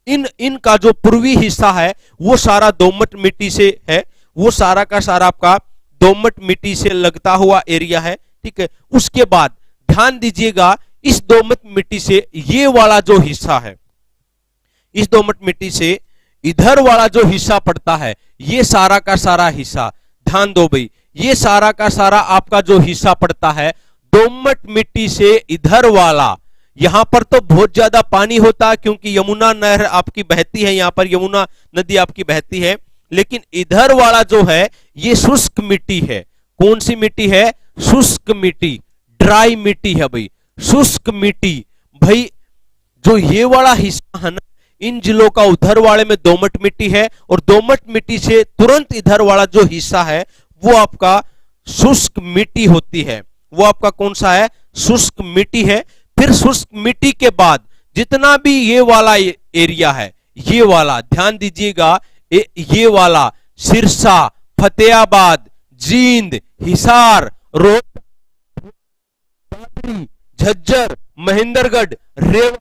इनका जो पूर्वी हिस्सा है वो सारा दोमट मिट्टी से है, वो सारा का सारा आपका दोमट मिट्टी से लगता हुआ एरिया है। ठीक है, उसके बाद ध्यान दीजिएगा, इस दोमट मिट्टी से ये वाला जो हिस्सा है, इस दोमट मिट्टी से इधर वाला जो हिस्सा पड़ता है, ये सारा का सारा हिस्सा, ध्यान दो भाई, ये सारा का सारा आपका जो हिस्सा पड़ता है दोमट मिट्टी से इधर वाला, यहां पर तो बहुत ज्यादा पानी होता है क्योंकि यमुना नहर आपकी बहती है, यहां पर यमुना नदी आपकी बहती है, लेकिन इधर वाला जो है ये शुष्क मिट्टी है। कौन सी मिट्टी है? शुष्क मिट्टी, ड्राई मिट्टी है भाई, शुष्क मिट्टी भाई। जो ये वाला हिस्सा है ना, इन जिलों का उधर वाले में दोमट मिट्टी है, और दोमट मिट्टी से तुरंत इधर वाला जो हिस्सा है वो आपका शुष्क मिट्टी होती है, वो आपका कौन सा है? शुष्क मिट्टी है। फिर शुष्क मिट्टी के बाद जितना भी ये वाला एरिया है, ये वाला ध्यान दीजिएगा, ये वाला सिरसा, फतेहाबाद, जींद, हिसार, रोहतक, झज्जर, महेंद्रगढ़, रेवा,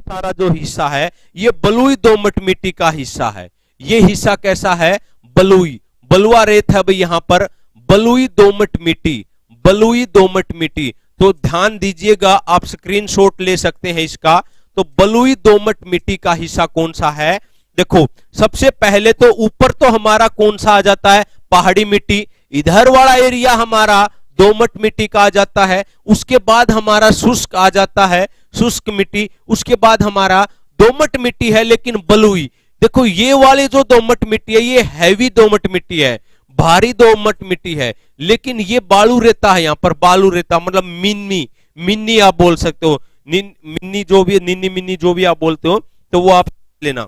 सारा जो हिस्सा है ये बलुई दोमट मिट्टी का हिस्सा है। ये हिस्सा कैसा है? बलुई, बलुआ रेत है भाई यहां पर, बलुई दोमट मिट्टी, बलुई दोमट मिट्टी। तो ध्यान दीजिएगा, आप स्क्रीनशॉट ले सकते हैं इसका। तो बलुई दोमट मिट्टी का हिस्सा कौन सा है? देखो सबसे पहले तो ऊपर तो हमारा कौन सा आ जाता है? पहाड़ी मिट्टी। इधर वाला एरिया हमारा दोमट मिट्टी का आ जाता है। उसके बाद हमारा शुष्क आ जाता है, शुष्क मिट्टी। उसके बाद हमारा दोमट मिट्टी है लेकिन बलुई। देखो ये वाली जो दोमट मिट्टी है ये हैवी दोमट मिट्टी है, भारी दोमट मिट्टी है, लेकिन ये बालू रेता है। यहाँ पर बालू रेता मतलब मिन्नी, मिन्नी आप बोल सकते हो, मिन्नी जो भी, निन्नी मिन्नी जो भी आप बोलते हो, तो वो आप लेना।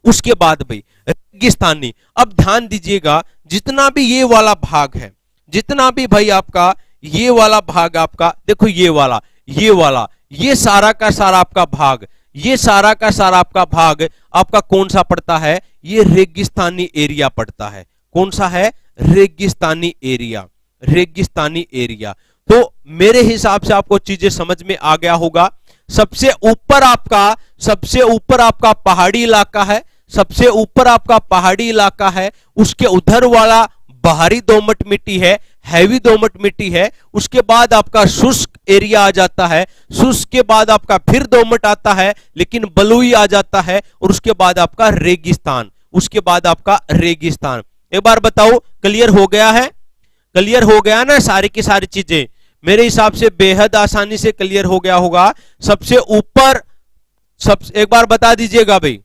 उसके बाद भाई रेगिस्तानी। अब ध्यान दीजिएगा, जितना भी ये वाला भाग है, जितना भी भाई आपका ये वाला भाग आपका, देखो ये वाला, ये सारा का सारा आपका भाग, ये सारा का सारा आपका भाग आपका कौन सा पड़ता है? ये रेगिस्तानी एरिया पड़ता है। कौन सा है? रेगिस्तानी एरिया, रेगिस्तानी एरिया। तो मेरे हिसाब से आपको चीजें समझ में आ गया होगा। सबसे ऊपर आपका पहाड़ी इलाका है, सबसे ऊपर आपका पहाड़ी इलाका है। उसके उधर वाला बाहरी दोमट मिट्टी है, हैवी दोमट मिट्टी है। उसके बाद आपका शुष्क एरिया आ जाता है, शुष्क के बाद आपका फिर दोमट आता है लेकिन बलुई आ जाता है। और उसके बाद आपका रेगिस्तान, उसके बाद आपका रेगिस्तान। एक बार बताओ, क्लियर हो गया है? क्लियर हो गया ना सारी की सारी चीजें? मेरे हिसाब से बेहद आसानी से क्लियर हो गया होगा। सबसे ऊपर एक बार बता दीजिएगा भाई।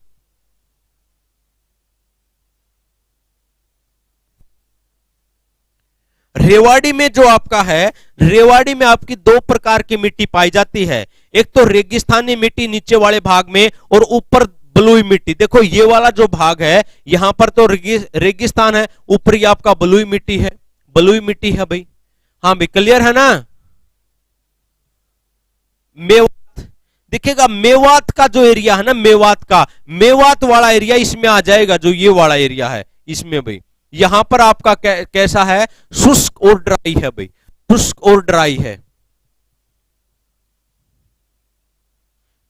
रेवाड़ी में जो आपका है, रेवाड़ी में आपकी दो प्रकार की मिट्टी पाई जाती है। एक तो रेगिस्तानी मिट्टी नीचे वाले भाग में, और ऊपर बलुई मिट्टी। देखो ये वाला जो भाग है यहां पर तो रेगिस्तान है, ऊपर ही आपका बलुई मिट्टी है, बलुई मिट्टी है भाई। हाँ भाई क्लियर है ना? मेवात देखिएगा, मेवात का जो एरिया है ना, मेवात वाला एरिया इसमें आ जाएगा। जो ये वाला एरिया है इसमें भाई, यहां पर आपका कैसा है? शुष्क और ड्राई है भाई, शुष्क और ड्राई है।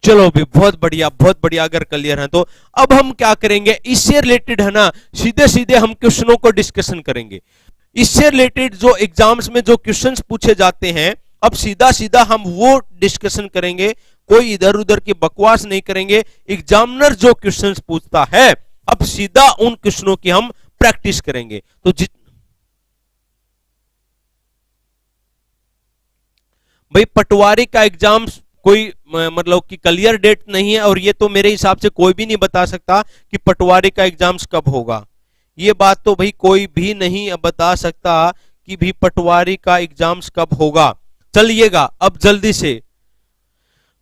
चलो भी बहुत बढ़िया, बहुत बढ़िया। अगर क्लियर है तो अब हम क्या करेंगे, इससे रिलेटेड है ना सीधे सीधे हम क्वेश्चनों को डिस्कशन करेंगे। इससे रिलेटेड जो एग्जाम्स में जो क्वेश्चंस पूछे जाते हैं, अब सीधा सीधा हम वो डिस्कशन करेंगे, कोई इधर उधर की बकवास नहीं करेंगे। एग्जामिनर जो क्वेश्चंस पूछता है अब सीधा उन क्वेश्चनों की हम प्रैक्टिस करेंगे। तो भाई पटवारी का एग्जाम कोई मतलब कि क्लियर डेट नहीं है, और ये तो मेरे हिसाब से कोई भी नहीं बता सकता कि पटवारी का एग्जाम्स कब होगा। ये बात तो भाई कोई भी नहीं बता सकता कि भी पटवारी का एग्जाम्स कब होगा। चलिएगा अब जल्दी से,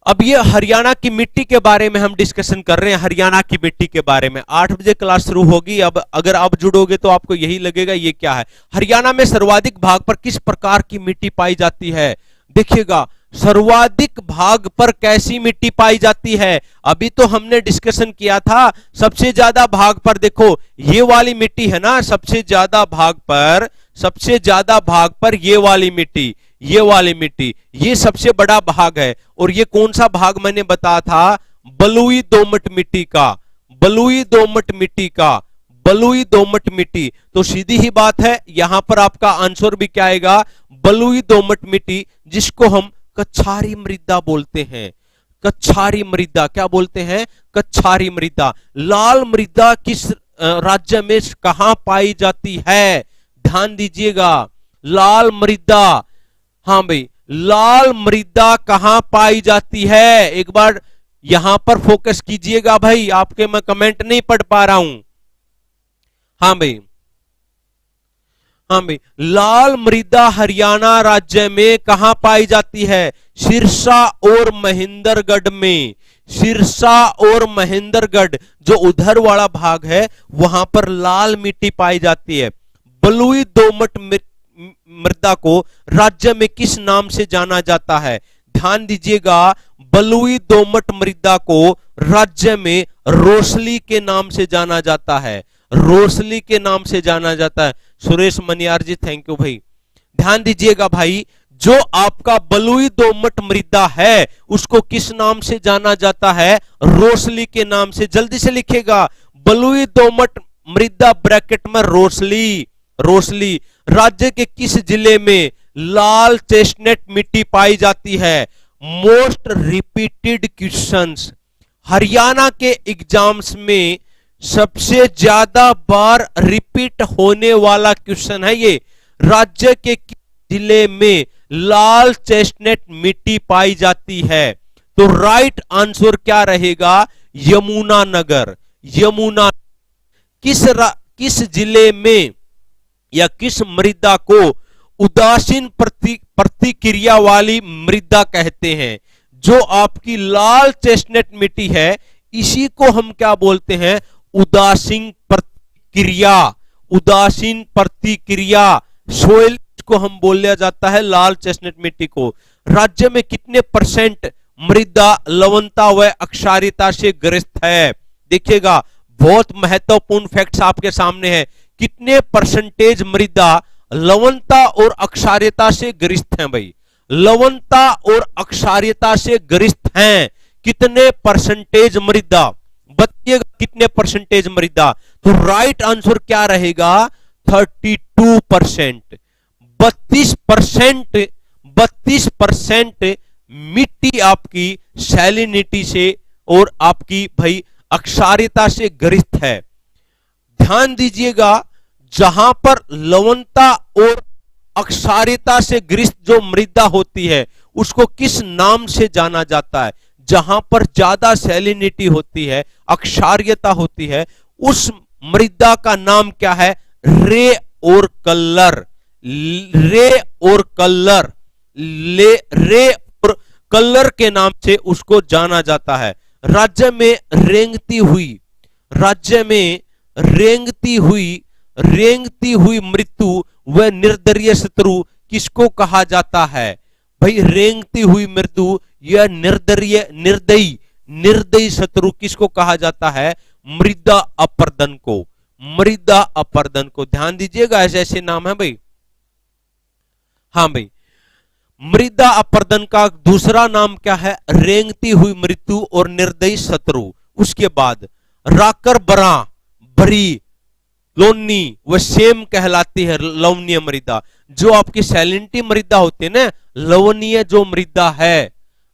अब ये हरियाणा की मिट्टी के बारे में हम डिस्कशन कर रहे हैं। हरियाणा की मिट्टी के बारे में 8 बजे क्लास शुरू होगी। अब अगर आप जुड़ोगे तो आपको यही लगेगा ये क्या है। हरियाणा में सर्वाधिक भाग पर किस प्रकार की मिट्टी पाई जाती है? देखिएगा, सर्वाधिक भाग पर कैसी मिट्टी पाई जाती है? अभी तो हमने डिस्कशन किया था सबसे ज्यादा भाग पर, देखो ये वाली मिट्टी है ना, सबसे ज्यादा भाग पर ये वाली मिट्टी, ये वाली मिट्टी, ये सबसे बड़ा भाग है। और ये कौन सा भाग मैंने बताया था? बलुई दोमट मिट्टी का, बलुई दोमट मिट्टी का, बलुई दोमट मिट्टी। तो सीधी ही बात है, यहां पर आपका आंसर भी क्या आएगा? बलुई दोमट मिट्टी, जिसको हम कछारी मृदा बोलते हैं। कछारी मृदा क्या बोलते हैं? कछारी मृदा। लाल मृदा किस राज्य में कहां पाई जाती है? ध्यान दीजिएगा, लाल मृदा, हाँ भाई लाल मृदा कहां पाई जाती है? एक बार यहां पर फोकस कीजिएगा भाई, आपके मैं कमेंट नहीं पढ़ पा रहा हूं। हाँ भाई, हाँ भाई, लाल मृदा हरियाणा राज्य में कहां पाई जाती है? सिरसा और महेंद्रगढ़ में। सिरसा और महेंद्रगढ़ जो उधर वाला भाग है वहां पर लाल मिट्टी पाई जाती है। बलुई दोमट मृदा को राज्य में किस नाम से जाना जाता है? ध्यान दीजिएगा, बलुई दोमट मृदा को राज्य में रोसली के नाम से जाना जाता है। रोसली के नाम से जाना जाता है। सुरेश मनियार जी, थैंक यू भाई। ध्यान दीजिएगा भाई, जो आपका बलुई दोमट मृदा है उसको किस नाम से जाना जाता है? रोसली के नाम से। जल्दी से लिखेगा, बलुई दोमट मृदा ब्रैकेट में रोसली। रोसली। राज्य के किस जिले में लाल चेस्टनट मिट्टी पाई जाती है? Most repeated questions. हरियाणा के एग्जाम्स में सबसे ज्यादा बार रिपीट होने वाला क्वेश्चन है ये। राज्य के किस जिले में लाल चेस्टनट मिट्टी पाई जाती है? तो राइट आंसर क्या रहेगा? यमुनानगर। यमुना। किस जिले में या किस मृदा को उदासीन प्रतिक्रिया वाली मृदा कहते हैं? जो आपकी लाल चेस्टनट मिट्टी है इसी को हम क्या बोलते हैं? उदासीन प्रतिक्रिया। उदासीन प्रतिक्रिया सोइल को हम बोला जाता है लाल चेस्टनट मिट्टी को। राज्य में कितने % मृदा लवणता व अक्षारियता से ग्रस्त है? देखिएगा, बहुत महत्वपूर्ण फैक्ट्स आपके सामने है। कितने % मृदा लवणता और अक्षारियता से ग्रस्त हैं भाई? लवणता और अक्षारियता से ग्रस्त हैं। कितने % मृदा? बताइएगा कितने % मृदा? तो राइट आंसर क्या रहेगा? 32%। 32% मिट्टी आपकी सैलिनिटी से और आपकी भाई अक्षारियता से ग्रस्त है। ध्यान दीजिएगा, जहां पर लवणता और अक्षारियता से ग्रस्त जो मृदा होती है उसको किस नाम से जाना जाता है? जहां पर ज्यादा सैलिनिटी होती है, अक्षारियता होती है, उस मृदा का नाम क्या है? रे और कलर। रे और कलर। रे और कलर के नाम से उसको जाना जाता है। राज्य में रेंगती हुई मृत्यु व निर्दयी शत्रु किसको कहा जाता है? भाई रेंगती हुई मृत्यु या निर्दयी शत्रु किसको कहा जाता है? मृदा अपर्दन को। मृदा अपर्दन को। ध्यान दीजिएगा, ऐसे ऐसे नाम है भाई। हाँ भाई, मृदा अपर्दन का दूसरा नाम क्या है? रेंगती हुई मृत्यु और निर्दयी शत्रु। उसके बाद राकर बरा, बरी, लोनी व सेम कहलाती है लवणीय मृदा। जो आपकी सैलिनिटी मृदा होती है ना, लवणीय जो मृदा है,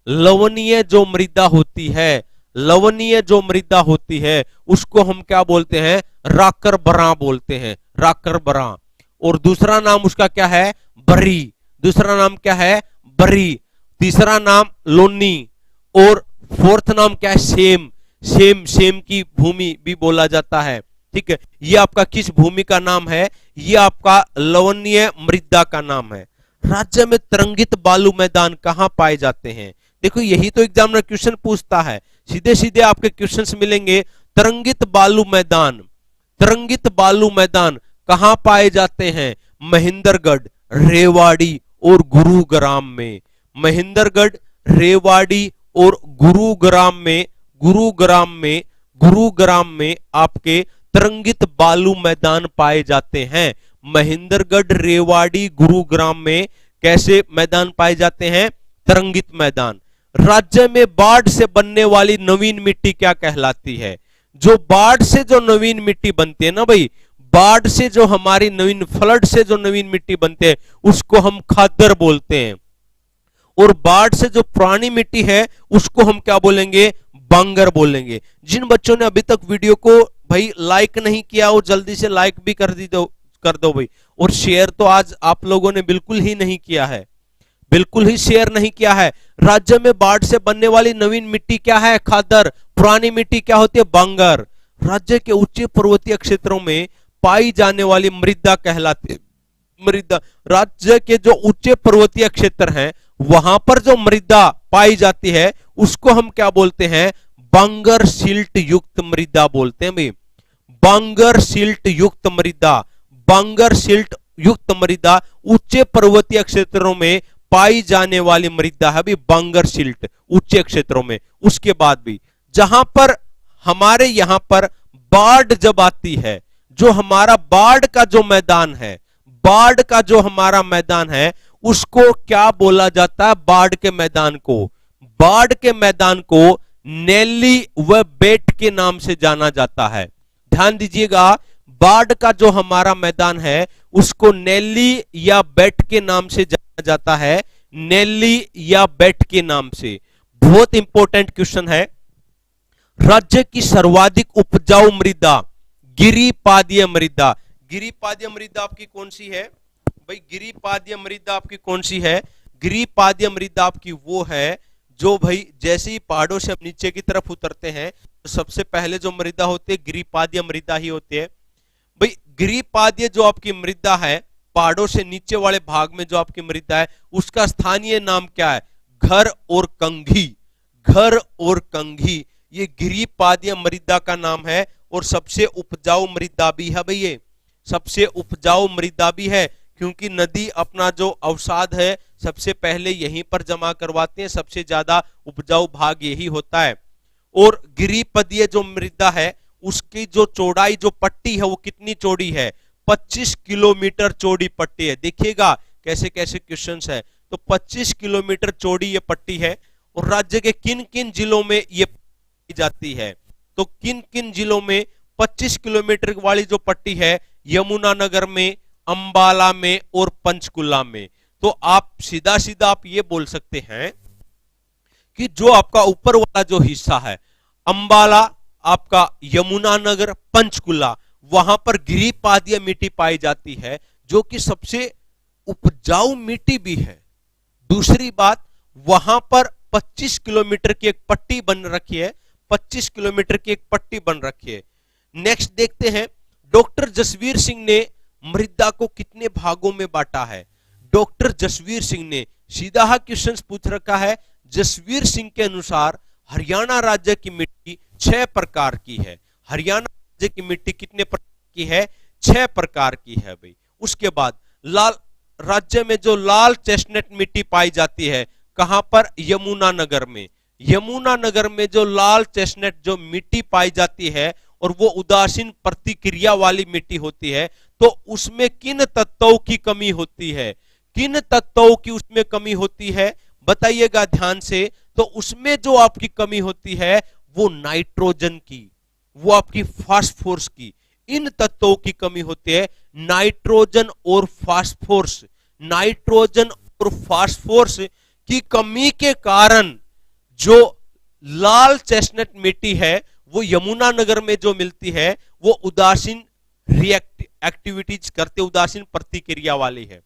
लवणीय जो मृदा होती है, लवणीय जो मृदा होती है उसको हम क्या बोलते हैं? राकर बरा बोलते हैं। राकर बरा। और दूसरा नाम उसका क्या है? बरी। दूसरा नाम क्या है? बरी। तीसरा नाम लोनी। और फोर्थ नाम क्या है? सेम। सेम की भूमि भी बोला जाता है। ठीक है, ये आपका किस भूमि का नाम है? ये आपका लवणीय मृदा का नाम है। राज्य में तरंगित बालू मैदान कहां पाए जाते हैं? देखो, यही तो एग्जामिनर क्वेश्चन पूछता है। सीधे सीधे आपके क्वेश्चंस मिलेंगे। तरंगित बालू मैदान। तरंगित बालू मैदान कहां पाए जाते हैं? महेंद्रगढ़, रेवाड़ी और गुरुग्राम में। महेंद्रगढ़, रेवाड़ी और गुरुग्राम में आपके तरंगित बालू मैदान पाए जाते हैं। महेंद्रगढ़, रेवाड़ी, गुरुग्राम में कैसे मैदान पाए जाते हैं? तरंगित मैदान। राज्य में बाढ़ से बनने वाली नवीन मिट्टी क्या कहलाती है? जो बाढ़ से जो नवीन मिट्टी बनती है ना भाई, बाढ़ से जो हमारी नवीन, फ्लड से जो नवीन मिट्टी बनते हैं उसको हम खादर बोलते हैं। और बाढ़ से जो पुरानी मिट्टी है उसको हम क्या बोलेंगे? बांगर बोलेंगे। जिन बच्चों ने अभी तक वीडियो को भाई लाइक नहीं किया वो जल्दी से लाइक भी कर दो भाई। और शेयर तो आज आप लोगों ने बिल्कुल ही नहीं किया है, बिल्कुल ही शेयर नहीं किया है। राज्य में बाढ़ से बनने वाली नवीन मिट्टी क्या है? खादर। पुरानी मिट्टी क्या होती है? बांगर। राज्य के उच्च पर्वतीय क्षेत्रों में पाई जाने वाली मृदा कहलाती है मृदा। राज्य के जो उच्च पर्वतीय क्षेत्र हैं वहां पर जो मृदा पाई जाती है उसको हम क्या बोलते हैं? बांगर सिल्ट युक्त मृदा बोलते हैं भाई। बांगर सिल्ट युक्त मृदा। बांगर सिल्ट युक्त मृदा उच्च पर्वतीय क्षेत्रों में पाई जाने वाली मृदा है भी बांगर सिल्ट उच्च क्षेत्रों में। उसके बाद भी जहां पर हमारे यहां पर बाढ़ जब आती है, जो हमारा बाढ़ का जो मैदान है, बाढ़ का जो हमारा मैदान है उसको क्या बोला जाता है? बाढ़ के मैदान को, बाढ़ के मैदान को नेली व बेट के नाम से जाना जाता है। ध्यान दीजिएगा, बाढ़ का जो हमारा मैदान है उसको नेली या बेट के नाम से जाना जाता है, नेली या बेट के नाम से। बहुत इंपॉर्टेंट क्वेश्चन है। राज्य की सर्वाधिक उपजाऊ मृदा गिरिपादीय मृदा, गिरिपादीय मृदा आपकी कौन सी है भाई? गिरिपादीय मृदा आपकी कौन सी है? गिरिपादीय मृदा आपकी वो है जो भाई जैसे ही पहाड़ों से हम नीचे की तरफ उतरते हैं तो सबसे पहले जो मृदा होती है गिरिपादीय मृदा ही होती है भाई। गिरिपादीय जो आपकी मृदा है, पहाड़ों से नीचे वाले भाग में जो आपकी मृदा है उसका स्थानीय नाम क्या है? घर और कंघी, घर और कंघी, ये गिरिपादीय मृदा का नाम है और सबसे उपजाऊ मृदा भी है भाई। ये सबसे उपजाऊ मृदा भी है क्योंकि नदी अपना जो अवसाद है सबसे पहले यहीं पर जमा करवाते हैं, सबसे ज्यादा उपजाऊ भाग यही होता है। और गिरिपदीय जो मृदा है उसकी जो चौड़ाई जो पट्टी है वो कितनी चौड़ी है? 25 किलोमीटर चौड़ी पट्टी है। देखिएगा कैसे कैसे क्वेश्चंस है। तो 25 किलोमीटर चौड़ी ये पट्टी है और राज्य के किन किन जिलों में ये पाई जाती है? तो किन किन जिलों में 25 किलोमीटर वाली जो पट्टी है? यमुनानगर में, अंबाला में और पंचकुला में। तो आप सीधा सीधा आप ये बोल सकते हैं कि जो आपका ऊपर वाला जो हिस्सा है अंबाला, आपका यमुनानगर, पंचकुला, वहां पर गिरिपादीय मिट्टी पाई जाती है जो कि सबसे उपजाऊ मिट्टी भी है। दूसरी बात, वहां पर 25 किलोमीटर की एक पट्टी बन रखी है, 25 किलोमीटर की एक पट्टी बन रखी है। नेक्स्ट देखते हैं, डॉक्टर जसवीर सिंह ने मृदा को कितने भागों में बांटा है? डॉक्टर जसवीर सिंह ने सीधा क्वेश्चन पूछ रखा है। जसवीर सिंह के अनुसार हरियाणा राज्य की मिट्टी 6 प्रकार की है। हरियाणा राज्य की मिट्टी कितने प्रकार की है? 6 प्रकार की है भाई। उसके बाद लाल राज्य में जो लाल चेस्टनट मिट्टी पाई जाती है, कहां पर? यमुनानगर में। यमुनानगर में जो लाल चेस्टनट जो मिट्टी पाई जाती है और वो उदासीन प्रतिक्रिया वाली मिट्टी होती है, तो उसमें किन तत्वों की कमी होती है? किन तत्वों की उसमें कमी होती है बताइएगा ध्यान से। तो उसमें जो आपकी कमी होती है वो नाइट्रोजन की, वो आपकी फास्फोरस की, इन तत्वों की कमी होती है। नाइट्रोजन और फास्फोरस, नाइट्रोजन और फास्फोरस की कमी के कारण जो लाल चेस्टनट मिट्टी है वो यमुनानगर में जो मिलती है वो उदासीन एक्टिविटीज करते, उदासीन प्रतिक्रिया वाली है।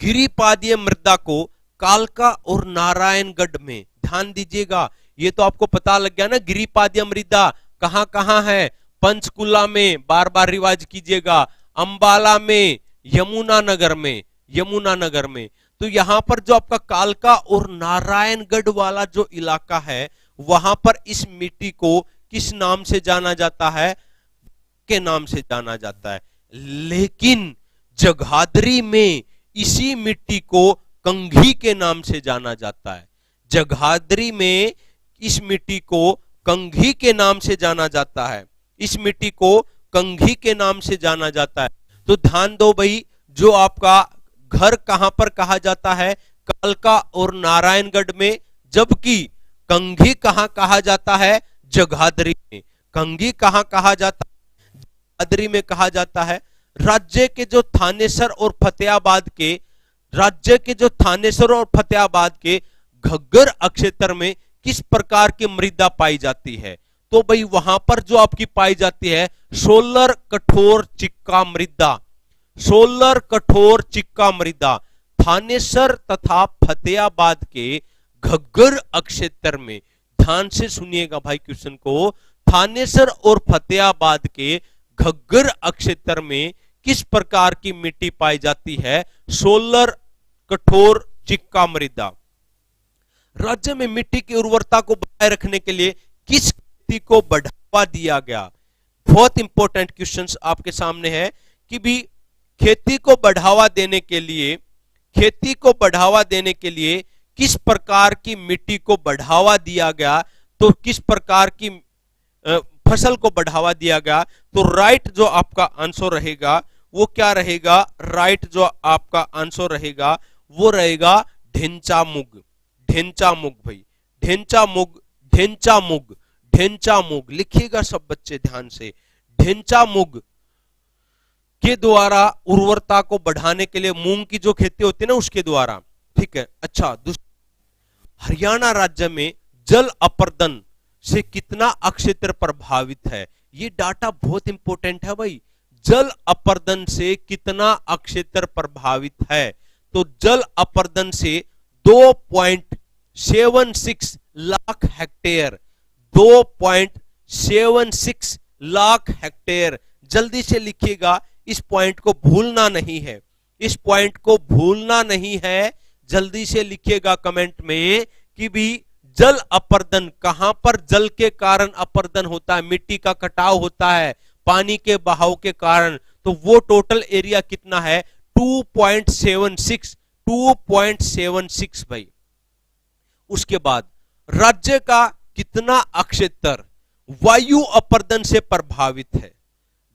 गिरिपादीय मृदा को कालका और नारायणगढ़ में, ध्यान दीजिएगा, ये तो आपको पता लग गया ना गिरिपादीय मृदा कहां कहां है? पंचकुला में, बार बार रिवाज कीजिएगा, अंबाला में, यमुनानगर में, यमुनानगर में। तो यहां पर जो आपका कालका और नारायणगढ़ वाला जो इलाका है वहां पर इस मिट्टी को किस नाम से जाना जाता है? के नाम से जाना जाता है। लेकिन जगाधरी में इसी मिट्टी को कंघी के नाम से जाना जाता है। जगाधरी में इस मिट्टी को कंघी के नाम से जाना जाता है, इस मिट्टी को कंघी के नाम से जाना जाता है। तो ध्यान दो भाई, जो आपका घर कहां पर कहा जाता है? कालका और नारायणगढ़ में, जबकि कंघी कहां कहा जाता है? जगाधरी में। कंघी कहां कहा जाता है? जगाधरी में कहा जाता है। राज्य के जो थानेसर और फतेहाबाद के, राज्य के जो थानेसर और फतेहाबाद के घग्गर अक्षेत्र में किस प्रकार की मृदा पाई जाती है? तो भाई वहां पर जो आपकी पाई जाती है सोलर कठोर चिक्का मृदा, सोलर कठोर चिक्का मृदा थानेसर तथा फतेहाबाद के घग्गर अक्षेत्र में। ध्यान से सुनिएगा भाई क्वेश्चन को, थानेसर और फतेहाबाद के घग्गर अक्षेत्र में किस प्रकार की मिट्टी पाई जाती है? सोलर कठोर चिक्का मृदा। राज्य में मिट्टी की उर्वरता को बनाए रखने के लिए किस खेती को बढ़ावा दिया गया? बहुत इंपॉर्टेंट क्वेश्चंस आपके सामने है कि भी खेती को बढ़ावा देने के लिए, खेती को बढ़ावा देने के लिए किस प्रकार की मिट्टी को बढ़ावा दिया गया, तो किस प्रकार की फसल को बढ़ावा दिया गया। तो राइट जो आपका आंसर रहेगा वो क्या रहेगा, राइट जो आपका आंसर रहेगा वो रहेगा ढेंचा मूंग। ढेंचा मूंग भाई, ढेंचा मूंग, ढेंचा मूंग, ढेंचा मूंग लिखिएगा सब बच्चे ध्यान से। ढेंचा मूंग के द्वारा उर्वरता को बढ़ाने के लिए, मूंग की जो खेती होती है ना उसके द्वारा, ठीक है। अच्छा, हरियाणा राज्य में जल अपर्दन से कितना अक्षेत्र प्रभावित है, ये डाटा बहुत इंपॉर्टेंट है भाई। जल अपर्दन से कितना अक्षेत्र प्रभावित है, तो जल अपर्दन से 2.76 लाख हेक्टेयर, 2.76 लाख हेक्टेयर। जल्दी से लिखिएगा, इस पॉइंट को भूलना नहीं है, इस पॉइंट को भूलना नहीं है। जल्दी से लिखिएगा कमेंट में कि भी जल अपर्दन, कहां पर जल के कारण अपर्दन होता है, मिट्टी का कटाव होता है पानी के बहाव के कारण, तो वो टोटल एरिया कितना है 2.76, 2.76 भाई। उसके बाद राज्य का कितना अक्षेत्र वायु अपर्दन से प्रभावित है,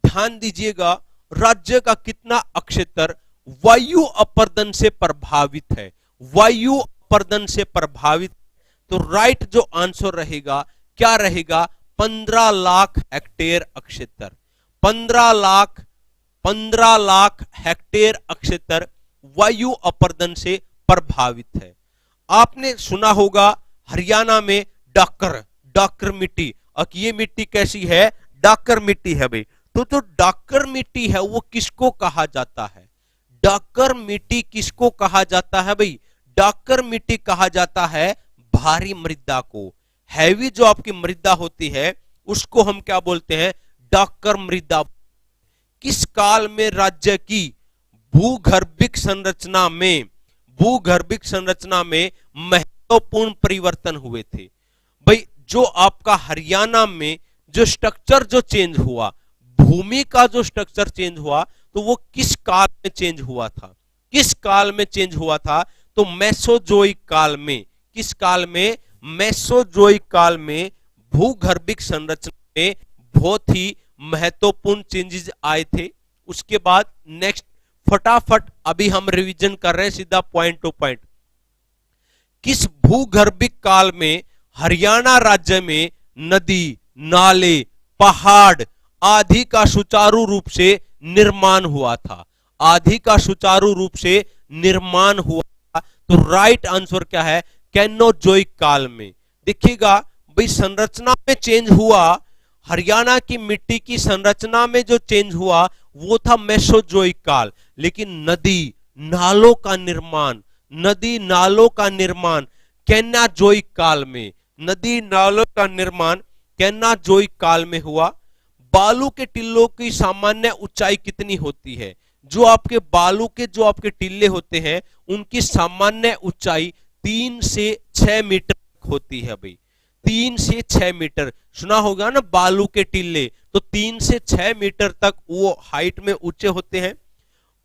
ध्यान दीजिएगा, राज्य का कितना अक्षेत्र वायु अपर्दन से प्रभावित है, वायु अपर्दन से प्रभावित। तो राइट जो आंसर रहेगा क्या रहेगा, 15 लाख हेक्टेयर अक्षेत्र, 15 लाख हेक्टेयर अक्षेत्र वायु अपर्दन से प्रभावित है। आपने सुना होगा हरियाणा में डाकर मिट्टी, अब ये मिट्टी कैसी है, डाकर मिट्टी है भाई। तो जो डाकर मिट्टी है वो किसको कहा जाता है, डाकर मिट्टी किसको कहा जाता है भाई, डाकर मिट्टी कहा जाता है भारी मृदा को। हैवी जो आपकी मृदा होती है उसको हम क्या बोलते हैं, डाकर मृदा। किस काल में राज्य की भूगर्भिक संरचना में, भूगर्भिक संरचना में महत्वपूर्ण परिवर्तन हुए थे भाई। जो आपका हरियाणा में जो स्ट्रक्चर जो चेंज हुआ, भूमि का जो स्ट्रक्चर चेंज हुआ, तो वो किस काल में चेंज हुआ था, किस काल में चेंज हुआ था, तो मेसोजोइक काल में। किस काल में, मेसोजोइक काल में भूगर्भिक संरचना में बहुत ही महत्वपूर्ण चेंजेस आए थे। उसके बाद नेक्स्ट फटाफट अभी हम रिवीजन कर रहे हैं सीधा पॉइंट टू पॉइंट। किस भूगर्भिक काल में हरियाणा राज्य में नदी, नाले, पहाड़ आदि का सुचारू रूप से निर्माण हुआ था, आदि का सुचारू रूप से निर्माण हुआ था। तो राइट आंसर क्या है, कैनोजोइक काल में। देखिएगा भाई संरचना में चेंज हुआ, हरियाणा की मिट्टी की संरचना में जो चेंज हुआ वो था मेसोजोइक काल, लेकिन नदी नालों का निर्माण, नदी नालों का निर्माण कैनाजोइक काल में, नदी नालों का निर्माण कैनाजोइक काल में हुआ। बालू के टिल्लों की सामान्य ऊंचाई कितनी होती है, जो आपके बालू के जो आपके टिल्ले होते हैं उनकी सामान्य ऊंचाई 3 से 6 मीटर होती है भाई, 3 से 6 मीटर। सुना होगा ना बालू के टिल्ले, तो 3 से 6 मीटर तक वो हाइट में ऊंचे होते हैं।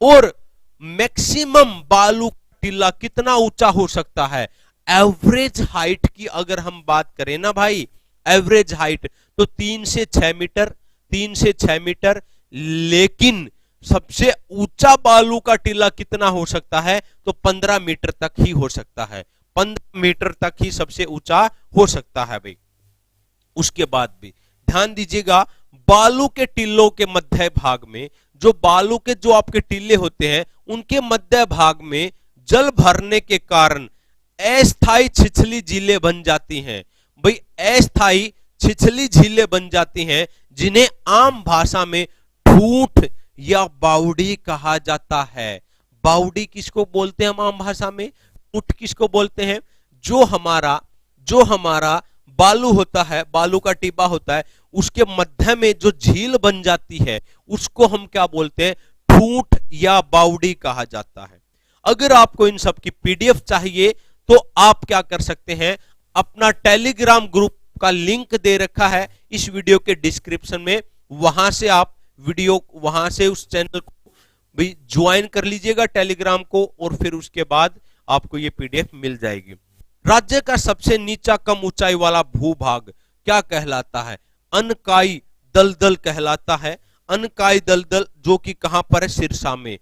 और मैक्सिमम बालू का टिल्ला कितना ऊंचा हो सकता है, एवरेज हाइट की अगर हम बात करें ना भाई, एवरेज हाइट तो 3 से 6 मीटर, 3 से 6 मीटर। लेकिन सबसे ऊंचा बालू का टीला कितना हो सकता है, तो 15 मीटर तक ही हो सकता है, 15 मीटर तक ही सबसे ऊंचा हो सकता है भाई। उसके बाद भी ध्यान दीजिएगा, बालू के टिल्लों के मध्य भाग में, जो बालू के जो आपके टिल्ले होते हैं उनके मध्य भाग में जल भरने के कारण अस्थायी छिछली झीलें बन जाती हैं भाई, अस्थायी छिछली झीलें बन जाती हैं, जिन्हें आम भाषा में ठूंठ या बावड़ी कहा जाता है। बावड़ी किसको बोलते हैं हम आम भाषा में, ठूंठ किसको बोलते हैं, जो हमारा बालू होता है, बालू का टिब्बा होता है, उसके मध्य में जो झील बन जाती है उसको हम क्या बोलते हैं, ठूंठ या बावड़ी कहा जाता है। अगर आपको इन सब की पीडीएफ चाहिए तो आप क्या कर सकते हैं, अपना टेलीग्राम ग्रुप का लिंक दे रखा है इस वीडियो के डिस्क्रिप्शन में, वहां से आप वीडियो, वहां से उस चैनल को भाई ज्वाइन कर लीजिएगा टेलीग्राम को और फिर उसके बाद आपको ये पीडीएफ मिल जाएगी। राज्य का सबसे नीचा कम ऊंचाई वाला भूभाग क्या कहलाता है? अनकाई दलदल कहलाता है। अनकाई दलदल जो कि कहां पर है? सिरसा में।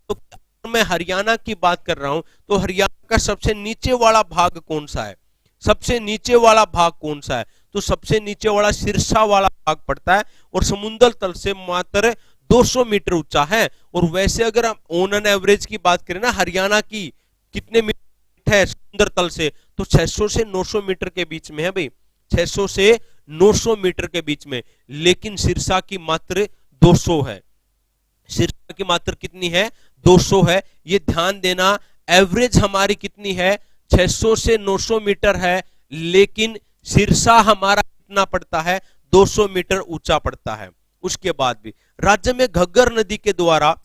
तो मैं हरियाणा की बात कर रहा हूं तो हरियाणा का सबसे नीचे वाला भाग कौन सा है? सबसे नीचे वाला भाग कौन सा है? तो सबसे नीचे वाला सिरसा वाला भाग पड़ता है और समुद्र तल से मात्र 200 मीटर ऊंचा है। और वैसे अगर हम ऑन एन एवरेज की बात करें ना हरियाणा की, कितने मीटर है समुद्र तल से? तो 600 से 900 मीटर के बीच में है भाई, 600 से 900 मीटर के बीच में। लेकिन सिरसा की मात्र 200 है। सिरसा की मात्र कितनी है? 200 है। ये ध्यान देना, एवरेज हमारी कितनी है? 600 से 900 मीटर है, लेकिन सिरसा हमारा कितना पड़ता है? 200 मीटर ऊंचा पड़ता है। उसके बाद भी राज्य में घग्गर नदी के द्वारा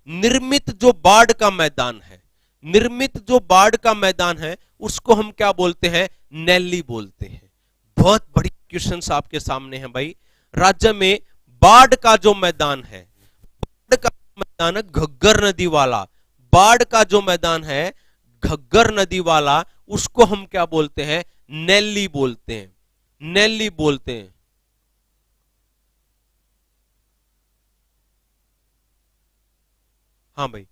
निर्मित जो बाढ़ का मैदान है, निर्मित जो बाढ़ का मैदान है उसको हम क्या बोलते हैं? नैली बोलते हैं। बहुत बड़ी क्वेश्चन आपके सामने है भाई। राज्य में बाढ़ का जो मैदान है, बाढ़ का मैदान है घग्गर नदी वाला, बाढ़ का जो मैदान है घग्गर नदी वाला, उसको हम क्या बोलते हैं? नैली बोलते हैं। नैली बोलते हैं। हाँ भाई,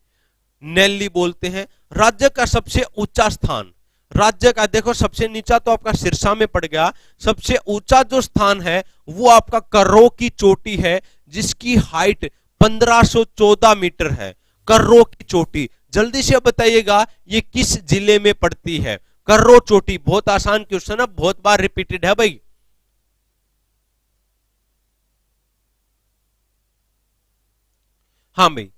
नैली बोलते हैं। राज्य का सबसे ऊंचा स्थान, राज्य का देखो सबसे नीचा तो आपका सिरसा में पड़ गया, सबसे ऊंचा जो स्थान है वो आपका कर्रो की चोटी है, जिसकी हाइट 1514 मीटर है। कर्रो की चोटी, जल्दी से बताइएगा ये किस जिले में पड़ती है? कर्रो चोटी, बहुत आसान क्वेश्चन है, बहुत बार रिपीटेड है भाई। हाँ भाई,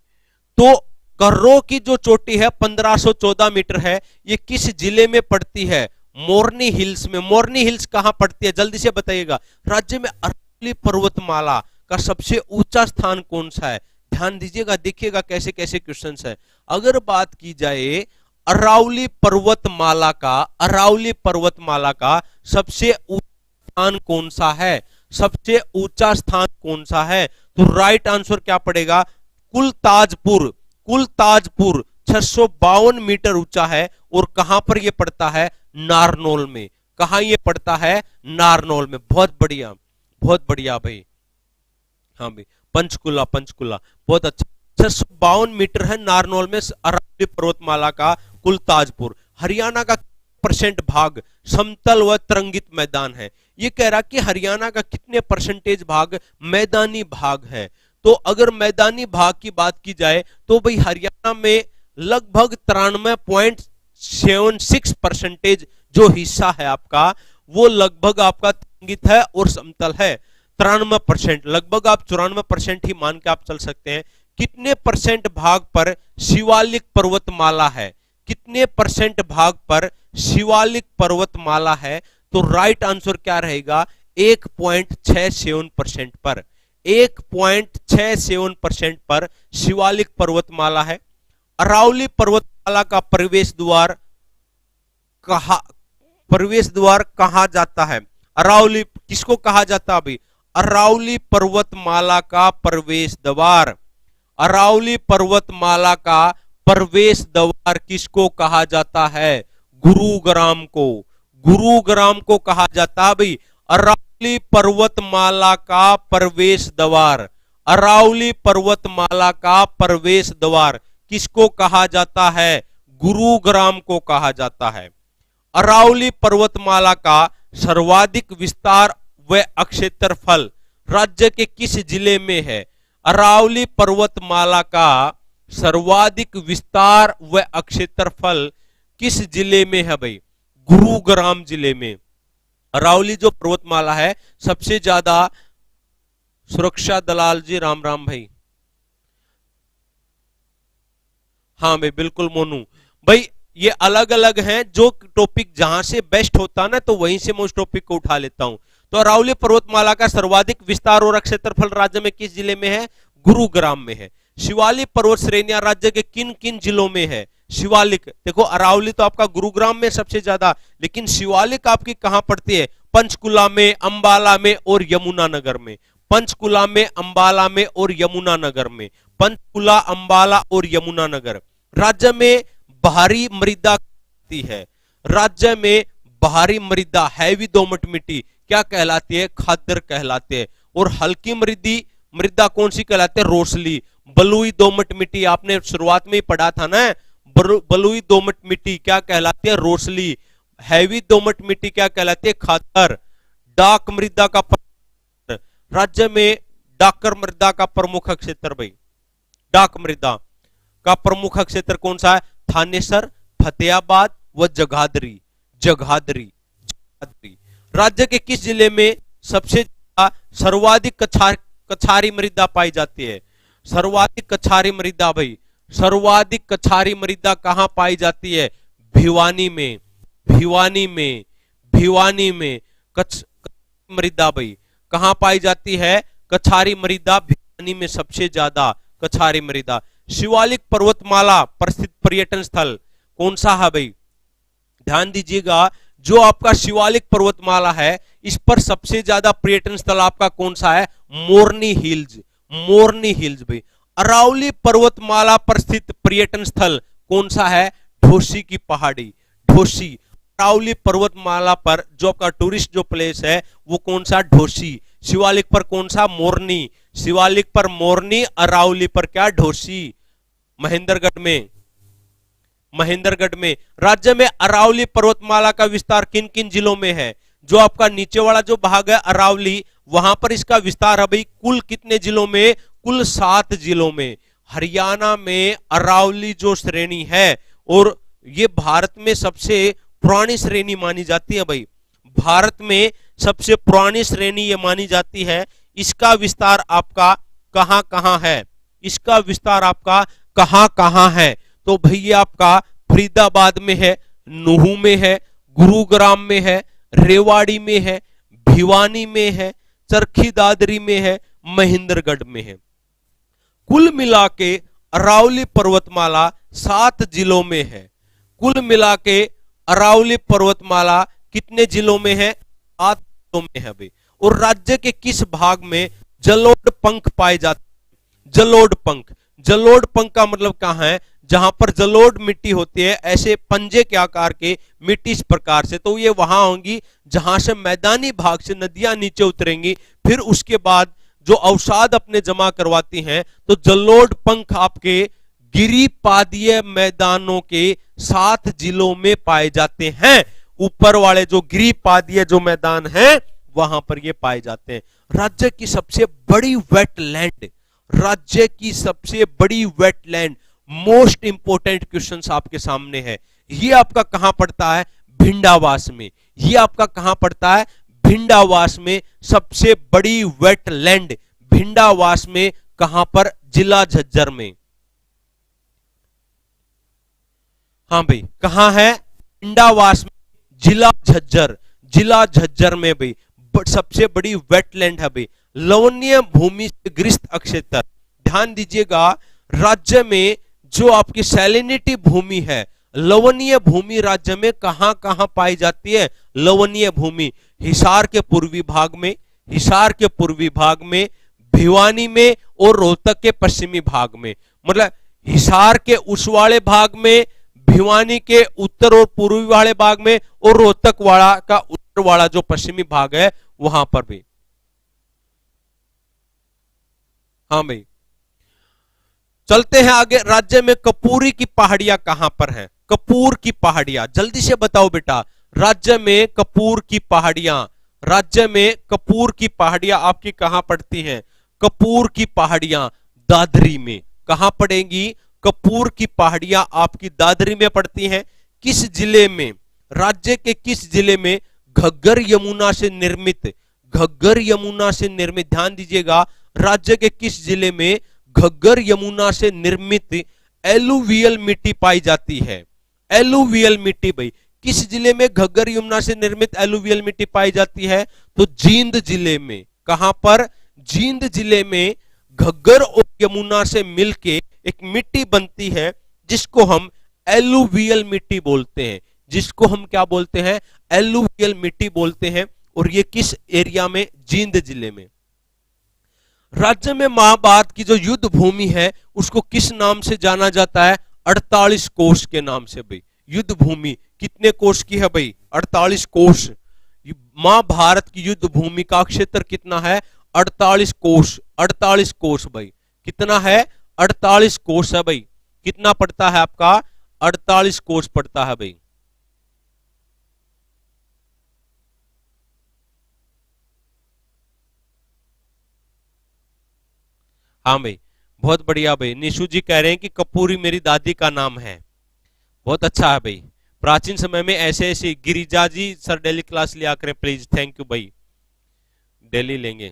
तो कर्रो की जो चोटी है 1514 मीटर है, ये किस जिले में पड़ती है? मोरनी हिल्स में। मोरनी हिल्स कहां पड़ती है? जल्दी से बताइएगा। राज्य में अरावली पर्वतमाला का सबसे ऊंचा स्थान कौन सा है? ध्यान दीजिएगा, देखिएगा कैसे कैसे क्वेश्चंस है। अगर बात की जाए अरावली पर्वतमाला का, अरावली पर्वतमाला का सबसे ऊंचा स्थान कौन सा है? सबसे ऊंचा स्थान कौन सा है? तो राइट आंसर क्या पड़ेगा? कुलताजपुर। कुलताजपुर 652 मीटर ऊंचा है और कहां पर यह पड़ता है? नारनौल में। कहां यह पड़ता है? नारनौल में। बहुत बढ़िया, बहुत बढ़िया भाई। हाँ भाई, पंचकुला, पंचकुला, बहुत अच्छा। 652 मीटर है नारनौल में अरावली पर्वतमाला का कुलताजपुर। हरियाणा का परसेंट भाग समतल व तरंगित मैदान है। ये कह रहा कि हरियाणा का कितने परसेंटेज भाग मैदानी भाग है। तो अगर मैदानी भाग की बात की जाए तो भाई हरियाणा में लगभग 93.76% जो हिस्सा है आपका, वो लगभग आपका तरंगित है और समतल है। 93%, लगभग आप 94% ही मान के आप चल सकते हैं। कितने परसेंट भाग पर शिवालिक पर्वतमाला है? कितने परसेंट भाग पर शिवालिक पर्वतमाला है? तो राइट आंसर क्या रहेगा? 1.67% पर। 1.67% पर शिवालिक पर्वतमाला है। अरावली पर्वतमाला का प्रवेश द्वार कहा जाता है? अरावली किसको कहा जाता है अभी? अरावली पर्वतमाला का प्रवेश द्वार, अरावली पर्वतमाला का प्रवेश द्वार किसको कहा जाता है? गुरुग्राम को। गुरुग्राम को कहा जाता है भाई अरावली पर्वतमाला का प्रवेश द्वार। अरावली पर्वतमाला का प्रवेश द्वार किसको कहा जाता है? गुरुग्राम को कहा जाता है। अरावली पर्वतमाला का सर्वाधिक विस्तार व क्षेत्रफल राज्य के किस जिले में है? अरावली पर्वतमाला का सर्वाधिक विस्तार व क्षेत्रफल किस जिले में है भाई? गुरुग्राम जिले में। अरावली जो पर्वतमाला है सबसे ज्यादा, सुरक्षा दलाल जी राम राम भाई, हाँ भाई बिल्कुल मोनू भाई, ये अलग अलग हैं। जो टॉपिक जहां से बेस्ट होता है ना तो वहीं से मैं उस टॉपिक को उठा लेता हूं। तो अरावली पर्वतमाला का सर्वाधिक विस्तार और क्षेत्रफल राज्य में किस जिले में है? गुरुग्राम में है। शिवालिक पर्वत श्रेणियां राज्य के किन किन जिलों में है? शिवालिक, देखो अरावली तो आपका गुरुग्राम में सबसे ज्यादा, लेकिन शिवालिक आपकी कहां पड़ती है? पंचकुला में, अंबाला में और यमुनानगर में। पंचकुला में, अंबाला में और यमुनानगर में। पंचकुला, अंबाला और यमुनानगर। राज्य में भारी मृदा होती है, राज्य में भारी मृदा हैवी दोमट मिट्टी क्या कहलाती है? खादर कहलाते हैं। और हल्की मृदा कौन सी कहलाती है? रोसली। बलुई दोमट मिट्टी आपने शुरुआत में ही पढ़ा था ना, बलुई दोमट मिट्टी क्या कहलाती है? रोसली। हैवी दोमट मिट्टी क्या कहलाती है? खादर। डाक मृदा का राज्य में डाकर मृदा का प्रमुख क्षेत्र भाई, डाक मृदा का प्रमुख क्षेत्र कौन सा है? थानेसर, फतेहाबाद व जगाधरी। जगाधरी। राज्य के किस जिले में सबसे ज्यादा सर्वाधिक कछारी मृदा पाई जाती है? सर्वाधिक कछारी मृदा भाई, सर्वाधिक कछारी मृदा कहां पाई जाती है? भिवानी में। भिवानी में, भिवानी में मृदा भाई कहां पाई जाती है? कछारी मृदा भिवानी में सबसे ज्यादा कछारी मृदा। शिवालिक पर्वतमाला प्रसिद्ध पर्यटन स्थल कौन सा है भाई? ध्यान दीजिएगा, जो आपका शिवालिक पर्वतमाला है इस पर सबसे ज्यादा पर्यटन स्थल आपका कौन सा है? मोरनी हिल्स। मोरनी हिल्स भाई। अरावली पर्वतमाला पर स्थित पर्यटन स्थल कौन सा है? ढोसी की पहाड़ी। ढोसी। अरावली पर्वतमाला पर जो आपका टूरिस्ट जो प्लेस है वो कौन सा? ढोसी। शिवालिक पर कौन सा? मोरनी। शिवालिक पर मोरनी, अरावली पर क्या? ढोसी। महेंद्रगढ़ में, महेंद्रगढ़ में। राज्य में अरावली पर्वतमाला का विस्तार किन किन जिलों में है? जो आपका नीचे वाला जो भाग है अरावली, वहां पर इसका विस्तार है भाई कुल कितने जिलों में? कुल 7 जिलों में। हरियाणा में अरावली जो श्रेणी है, और ये भारत में सबसे पुरानी श्रेणी मानी जाती है भाई, भारत में सबसे पुरानी श्रेणी ये मानी जाती है। इसका विस्तार आपका कहां कहां है? इसका विस्तार आपका कहां कहां है? तो भैया आपका फरीदाबाद में है, नूहू में है, गुरुग्राम में है, रेवाड़ी में है, भिवानी में है, चरखी दादरी में है, महेंद्रगढ़ में है। कुल मिला के अरावली पर्वतमाला 7 जिलों में है। कुल मिला के अरावली पर्वतमाला कितने जिलों में है? 7 जिलों में है भाई। और राज्य के किस भाग में जलोढ़ पंख पाए जाते हैं? जलोढ़ पंख। जलोढ़ पंख का मतलब कहां है? जहां पर जलोढ़ मिट्टी होती है, ऐसे पंजे के आकार के मिट्टी इस प्रकार से, तो ये वहां होंगी जहां से मैदानी भाग से नदियां नीचे उतरेंगी, फिर उसके बाद जो अवसाद अपने जमा करवाती हैं, तो जलोढ़ पंख आपके गिरिपादीय मैदानों के 7 जिलों में पाए जाते हैं। ऊपर वाले जो गिरिपादीय जो मैदान हैं वहां पर ये पाए जाते हैं। राज्य की सबसे बड़ी वेटलैंड, राज्य की सबसे बड़ी वेटलैंड, मोस्ट इंपोर्टेंट क्वेश्चंस आपके सामने है। ये आपका कहां पड़ता है? भिंडावास में। ये आपका कहां पड़ता है? भिंडावास में। सबसे बड़ी वेटलैंड भिंडावास में, कहां पर? जिला झज्जर में। हाँ भाई, कहां है? भिंडावास में, जिला झज्जर। जिला झज्जर में भाई सबसे बड़ी वेटलैंड है भाई। लवणीय भूमि से ग्रस्त क्षेत्र, ध्यान दीजिएगा, राज्य में जो आपकी सैलिनिटी भूमि है, लवणीय भूमि राज्य में कहां कहां पाई जाती है? लवणीय भूमि हिसार के पूर्वी भाग में, हिसार के पूर्वी भाग में, भिवानी में और रोहतक के पश्चिमी भाग में। मतलब हिसार के उस वाले भाग में, भिवानी के उत्तर और पूर्वी वाले भाग में, और रोहतक वाला का उत्तर वाला जो पश्चिमी भाग है वहां पर भी। हाँ भाई, चलते हैं आगे। राज्य में कपूरी की पहाड़ियां कहां पर हैं? कपूर की पहाड़ियां, जल्दी से बताओ बेटा। राज्य में कपूर की पहाड़ियां, राज्य में कपूर की पहाड़ियां आपकी कहां पड़ती हैं? कपूर की पहाड़ियां दादरी में। कहां पड़ेंगी? कपूर की पहाड़ियां आपकी दादरी में पड़ती हैं। किस जिले में? राज्य के किस जिले में? घग्गर यमुना से निर्मित, घग्गर यमुना से निर्मित, ध्यान दीजिएगा, राज्य के किस जिले में घग्गर यमुना से निर्मित एलुवियल मिट्टी पाई जाती है? एलुवियल मिट्टी भाई किस जिले में घग्गर यमुना से निर्मित एलुवियल मिट्टी पाई जाती है? तो जींद जिले में। कहां पर? जींद जिले में घग्गर और यमुना से मिलके एक मिट्टी बनती है जिसको हम एलुवियल मिट्टी बोलते हैं, जिसको हम क्या बोलते हैं? एलुवियल मिट्टी बोलते हैं। और ये किस एरिया में? जींद जिले में। राज्य में महाभारत की जो युद्ध भूमि है उसको किस नाम से जाना जाता है? 48 कोष के नाम से भाई। युद्ध भूमि कितने कोष की है भाई? 48 कोष। महाभारत की युद्ध भूमि का क्षेत्र कितना है? 48 कोष। 48 कोष भाई। कितना है? 48 कोष है भाई। कितना पड़ता है आपका? 48 कोष पड़ता है भाई। हाँ भाई, बहुत बढ़िया भाई। निशु जी कह रहे हैं कि कपूरी मेरी दादी का नाम है। बहुत अच्छा है भाई। प्राचीन समय में ऐसे ऐसे। गिरिजा जी सर डेली क्लास लिया करें प्लीज। थैंक यू भाई, डेली लेंगे।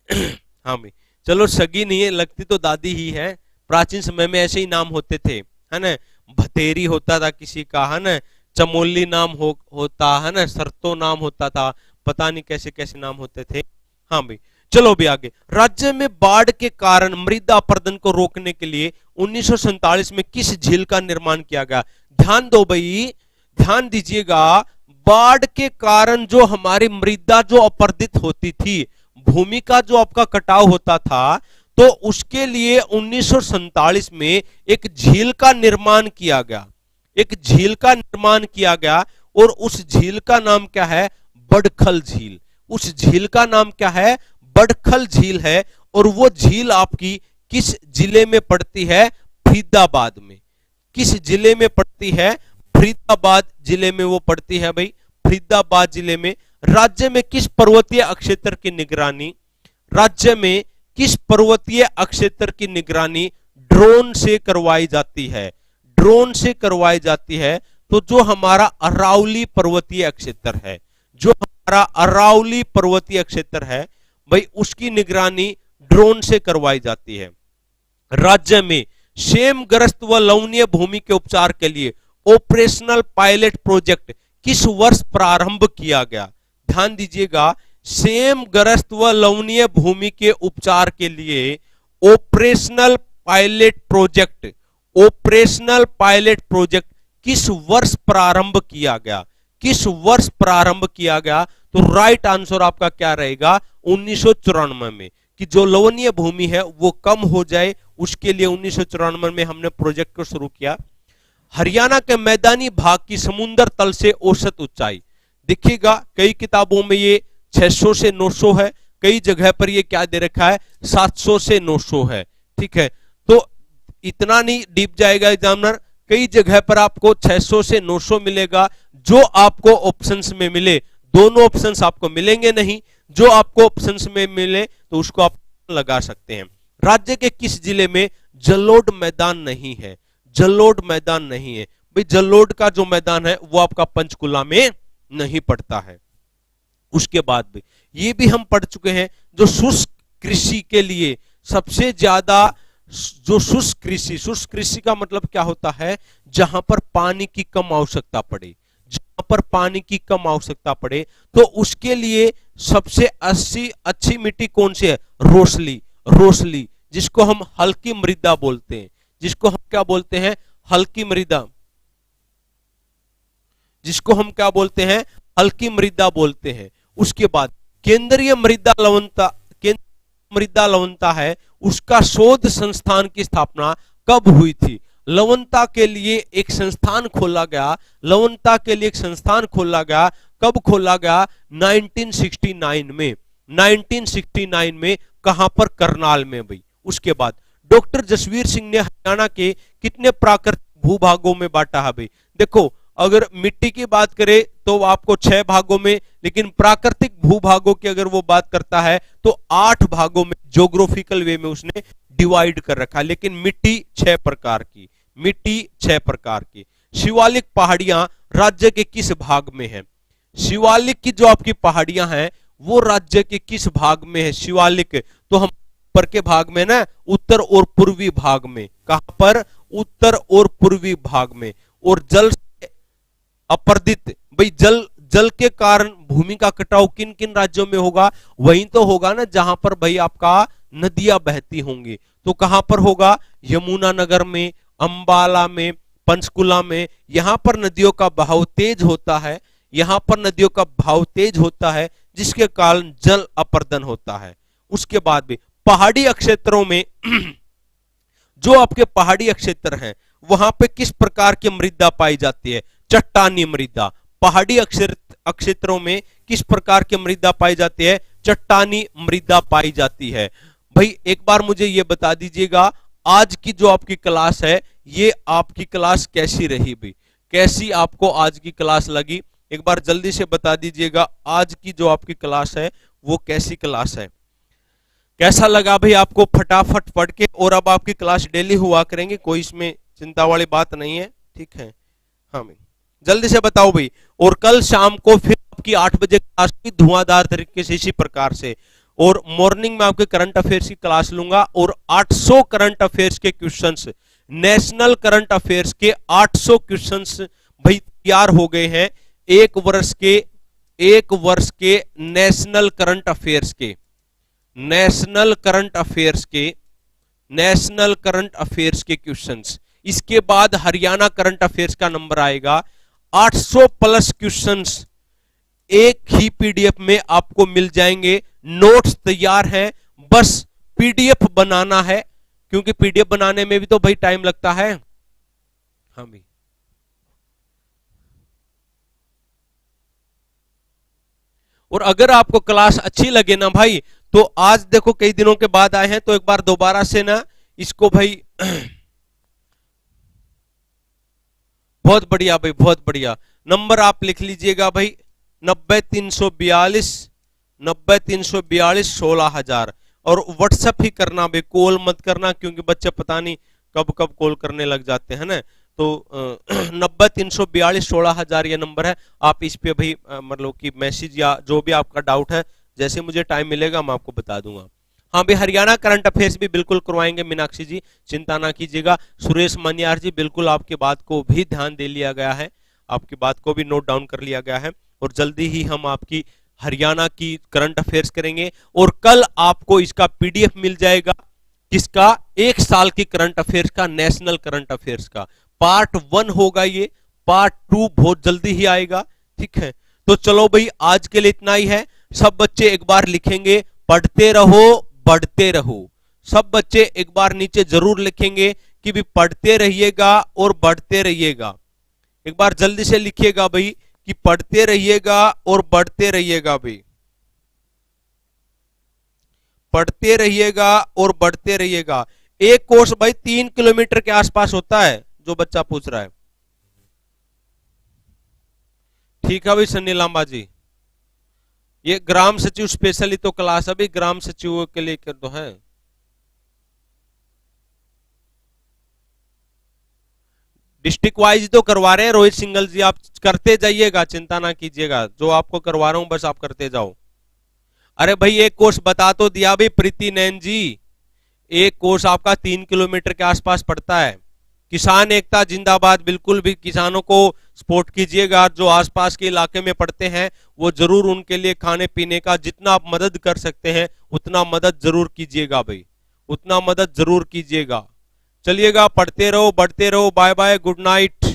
हाँ भाई, चलो सगी नहीं है, लगती तो दादी ही है। प्राचीन समय में ऐसे ही नाम होते थे, है ना। भतेरी होता था किसी का, है ना। चमोली नाम होता है ना। सरतो नाम होता था। पता नहीं कैसे कैसे नाम होते थे। हाँ भाई, चलो भी आगे। राज्य में बाढ़ के कारण मृदा अपरदन को रोकने के लिए 1947 में किस झील का निर्माण किया गया? ध्यान दो भाई, ध्यान दीजिएगा। बाढ़ के कारण जो हमारी मृदा जो अपरदित होती थी, भूमि का जो आपका कटाव होता था, तो उसके लिए 1947 में एक झील का निर्माण किया गया। एक झील का निर्माण किया गया और उस झील का नाम क्या है? बड़खल झील। उस झील का नाम क्या है? बड़खल झील है। और वो झील आपकी किस जिले में पड़ती है? फरीदाबाद में। किस जिले में पड़ती है? फरीदाबाद जिले में वो पड़ती है भाई। फरीदाबाद जिले में। राज्य में किस पर्वतीय अक्षेत्र की निगरानी, राज्य में किस पर्वतीय अक्षेत्र की निगरानी ड्रोन से करवाई जाती है? ड्रोन से करवाई जाती है। तो जो हमारा अरावली पर्वतीय क्षेत्र है, जो हमारा अरावली पर्वतीय क्षेत्र है भाई, उसकी निगरानी ड्रोन से करवाई जाती है। राज्य में क्षेमग्रस्त व लवणीय भूमि के उपचार के लिए ऑपरेशनल पायलट प्रोजेक्ट किस वर्ष प्रारंभ किया गया? ध्यान दीजिएगा, क्षेमग्रस्त व लवणीय भूमि के उपचार के लिए operational pilot project, operational pilot project किस वर्ष प्रारंभ किया गया? किस वर्ष प्रारंभ किया गया? तो राइट आंसर आपका क्या रहेगा? 1994 में। कि जो लवणीय भूमि है वो कम हो जाए, उसके लिए 1994 में हमने प्रोजेक्ट को शुरू किया। हरियाणा के मैदानी भाग की समुद्र तल से औसत ऊंचाई, देखिएगा कई किताबों में ये 600 से 900 है, कई जगह पर ये क्या दे रखा है? 700 से 900 है। ठीक है, तो इतना नहीं डीप जाएगा एग्जामिनर। कई जगह पर आपको 600 से 900 मिलेगा। जो आपको ऑप्शंस में मिले, दोनों ऑप्शंस आपको मिलेंगे नहीं, जो आपको ऑप्शंस में मिले तो उसको आप लगा सकते हैं। राज्य के किस जिले में जलोढ़ मैदान नहीं है? जलोढ़ मैदान नहीं है भाई। जलोढ़ का जो मैदान है वो आपका पंचकुला में नहीं पड़ता है। उसके बाद भी ये भी हम पढ़ चुके हैं, जो शुष्क कृषि के लिए सबसे ज्यादा, जो शुष्क कृषि का मतलब क्या होता है? जहां पर पानी की कम आवश्यकता पड़े, जहां पर पानी की कम आवश्यकता पड़े, तो उसके लिए सबसे अच्छी मिट्टी कौन सी है? रोसली। रोसली, जिसको हम हल्की मृदा बोलते हैं। जिसको हम क्या बोलते हैं? हल्की मृदा। जिसको हम क्या बोलते हैं? हल्की मृदा बोलते हैं। उसके बाद केंद्रीय मृदा लवणता, मृदा लवणता है, उसका शोध संस्थान की स्थापना कब हुई थी? लवणता के लिए एक संस्थान खोला गया। लवणता के लिए एक संस्थान खोला गया। कब खोला गया? 1969 में। 1969 में। कहां पर? करनाल में भाई। उसके बाद डॉक्टर जसवीर सिंह ने हरियाणा के कितने प्राकृतिक भूभागों में बांटा है भाई? देखो, अगर मिट्टी की बात करें तो आपको 6 भागों में, लेकिन प्राकृतिक भूभागों की अगर वो बात करता है तो 8 भागों में ज्योग्राफिकल वे में उसने डिवाइड कर रखा। लेकिन मिट्टी 6 प्रकार की, मिट्टी 6 प्रकार की। शिवालिक पहाड़ियां राज्य के किस भाग में है? शिवालिक की जो आपकी पहाड़ियां हैं वो राज्य के किस भाग में है? शिवालिक तो हम ऊपर के भाग में ना, उत्तर और पूर्वी भाग में। कहां पर? उत्तर और पूर्वी भाग में। और जल अपरदित भाई, जल के कारण भूमि का कटाव किन किन राज्यों में होगा? वहीं तो होगा ना जहां पर भाई आपका नदियां बहती होंगी। तो कहां पर होगा? यमुनानगर में, अंबाला में, पंचकुला में। यहां पर नदियों का बहाव तेज होता है, यहां पर नदियों का बहाव तेज होता है, जिसके कारण जल अपरदन होता है। उसके बाद भी पहाड़ी क्षेत्रों में जो आपके पहाड़ी क्षेत्र हैं वहां पे किस प्रकार की मृदा पाई जाती है? चट्टानी मृदा। पहाड़ी क्षेत्रों में किस प्रकार की मृदा पाई जाती है? चट्टानी मृदा पाई जाती है। भाई एक बार मुझे ये बता दीजिएगा, आज की जो आपकी क्लास है ये आपकी क्लास कैसी रही भाई? कैसी आपको आज की क्लास लगी? एक बार जल्दी से बता दीजिएगा, आज की जो आपकी क्लास है वो कैसी क्लास है? कैसा लगा भाई आपको? फटाफट पढ़ के, और अब आपकी क्लास डेली हुआ करेंगे, कोई इसमें चिंता वाली बात नहीं है, ठीक है? हाँ भाई जल्दी से बताओ भाई। और कल शाम को फिर आपकी 8 बजे क्लास की धुआंधार तरीके से इसी प्रकार से, और मॉर्निंग में आपके करंट अफेयर्स की क्लास लूंगा, और 800 करंट अफेयर्स के क्वेश्चंस, नेशनल करंट अफेयर्स के 800 क्वेश्चंस भाई तैयार हो गए हैं। एक वर्ष के नेशनल करंट अफेयर्स के, नेशनल करंट अफेयर्स के क्वेश्चंस। इसके बाद हरियाणा करंट अफेयर्स का नंबर आएगा। 800 प्लस क्वेश्चंस एक ही पीडीएफ में आपको मिल जाएंगे। नोट्स तैयार हैं, बस पीडीएफ बनाना है, क्योंकि पीडीएफ बनाने में भी तो भाई टाइम लगता है। हाँ भाई और अगर आपको क्लास अच्छी लगे ना भाई, तो आज देखो कई दिनों के बाद आए हैं, तो एक बार दोबारा से ना इसको भाई बहुत बढ़िया भाई, बहुत बढ़िया। नंबर आप लिख लीजिएगा भाई, 90-342 16,000। और व्हाट्सएप ही करना भाई, कॉल मत करना, क्योंकि बच्चे पता नहीं कब कब कॉल करने लग जाते हैं ना। तो 90-342 16,000 ये नंबर है। आप इस पे भाई मतलब कि मैसेज या जो भी आपका डाउट है, जैसे मुझे टाइम मिलेगा मैं आपको बता दूंगा। हाँ भाई हरियाणा करंट अफेयर्स भी बिल्कुल करवाएंगे मीनाक्षी जी, चिंता ना कीजिएगा। सुरेश मनियार जी बिल्कुल आपकी बात को भी ध्यान दे लिया गया है, आपकी बात को भी नोट डाउन कर लिया गया है, और जल्दी ही हम आपकी हरियाणा की करंट अफेयर्स करेंगे। और कल आपको इसका पीडीएफ मिल जाएगा, किसका? 1 साल की करंट अफेयर्स का, नेशनल करंट अफेयर्स का। पार्ट 1 होगा ये, पार्ट 2 बहुत जल्दी ही आएगा, ठीक है? तो चलो भाई आज के लिए इतना ही है। सब बच्चे एक बार लिखेंगे, पढ़ते रहो बढ़ते रहो। सब बच्चे एक बार नीचे जरूर लिखेंगे कि भी पढ़ते रहिएगा और बढ़ते रहिएगा। एक बार जल्दी से लिखिएगा भाई कि पढ़ते रहिएगा और बढ़ते रहिएगा भाई, पढ़ते रहिएगा और बढ़ते रहिएगा। एक कोर्स भाई 3 किलोमीटर के आसपास होता है, जो बच्चा पूछ रहा है। ठीक है भाई सन्नी लांबा जी, ये ग्राम सचिव स्पेशली तो क्लास अभी ग्राम सचिवों के लिए कर दो है। डिस्ट्रिक्ट वाइज तो करवा रहे हैं रोहित सिंगल जी, आप करते जाइएगा, चिंता ना कीजिएगा, जो आपको करवा रहा हूं बस आप करते जाओ। अरे भाई एक कोर्स बता तो दिया भाई प्रीति नैन जी, एक कोर्स आपका 3 किलोमीटर के आसपास पड़ता है। किसान एकता जिंदाबाद, बिल्कुल भी किसानों को सपोर्ट कीजिएगा, जो आसपास के इलाके में पढ़ते हैं वो जरूर उनके लिए खाने पीने का जितना आप मदद कर सकते हैं उतना मदद जरूर कीजिएगा भाई, उतना मदद जरूर कीजिएगा। चलिएगा, पढ़ते रहो बढ़ते रहो, बाय बाय, गुड नाइट।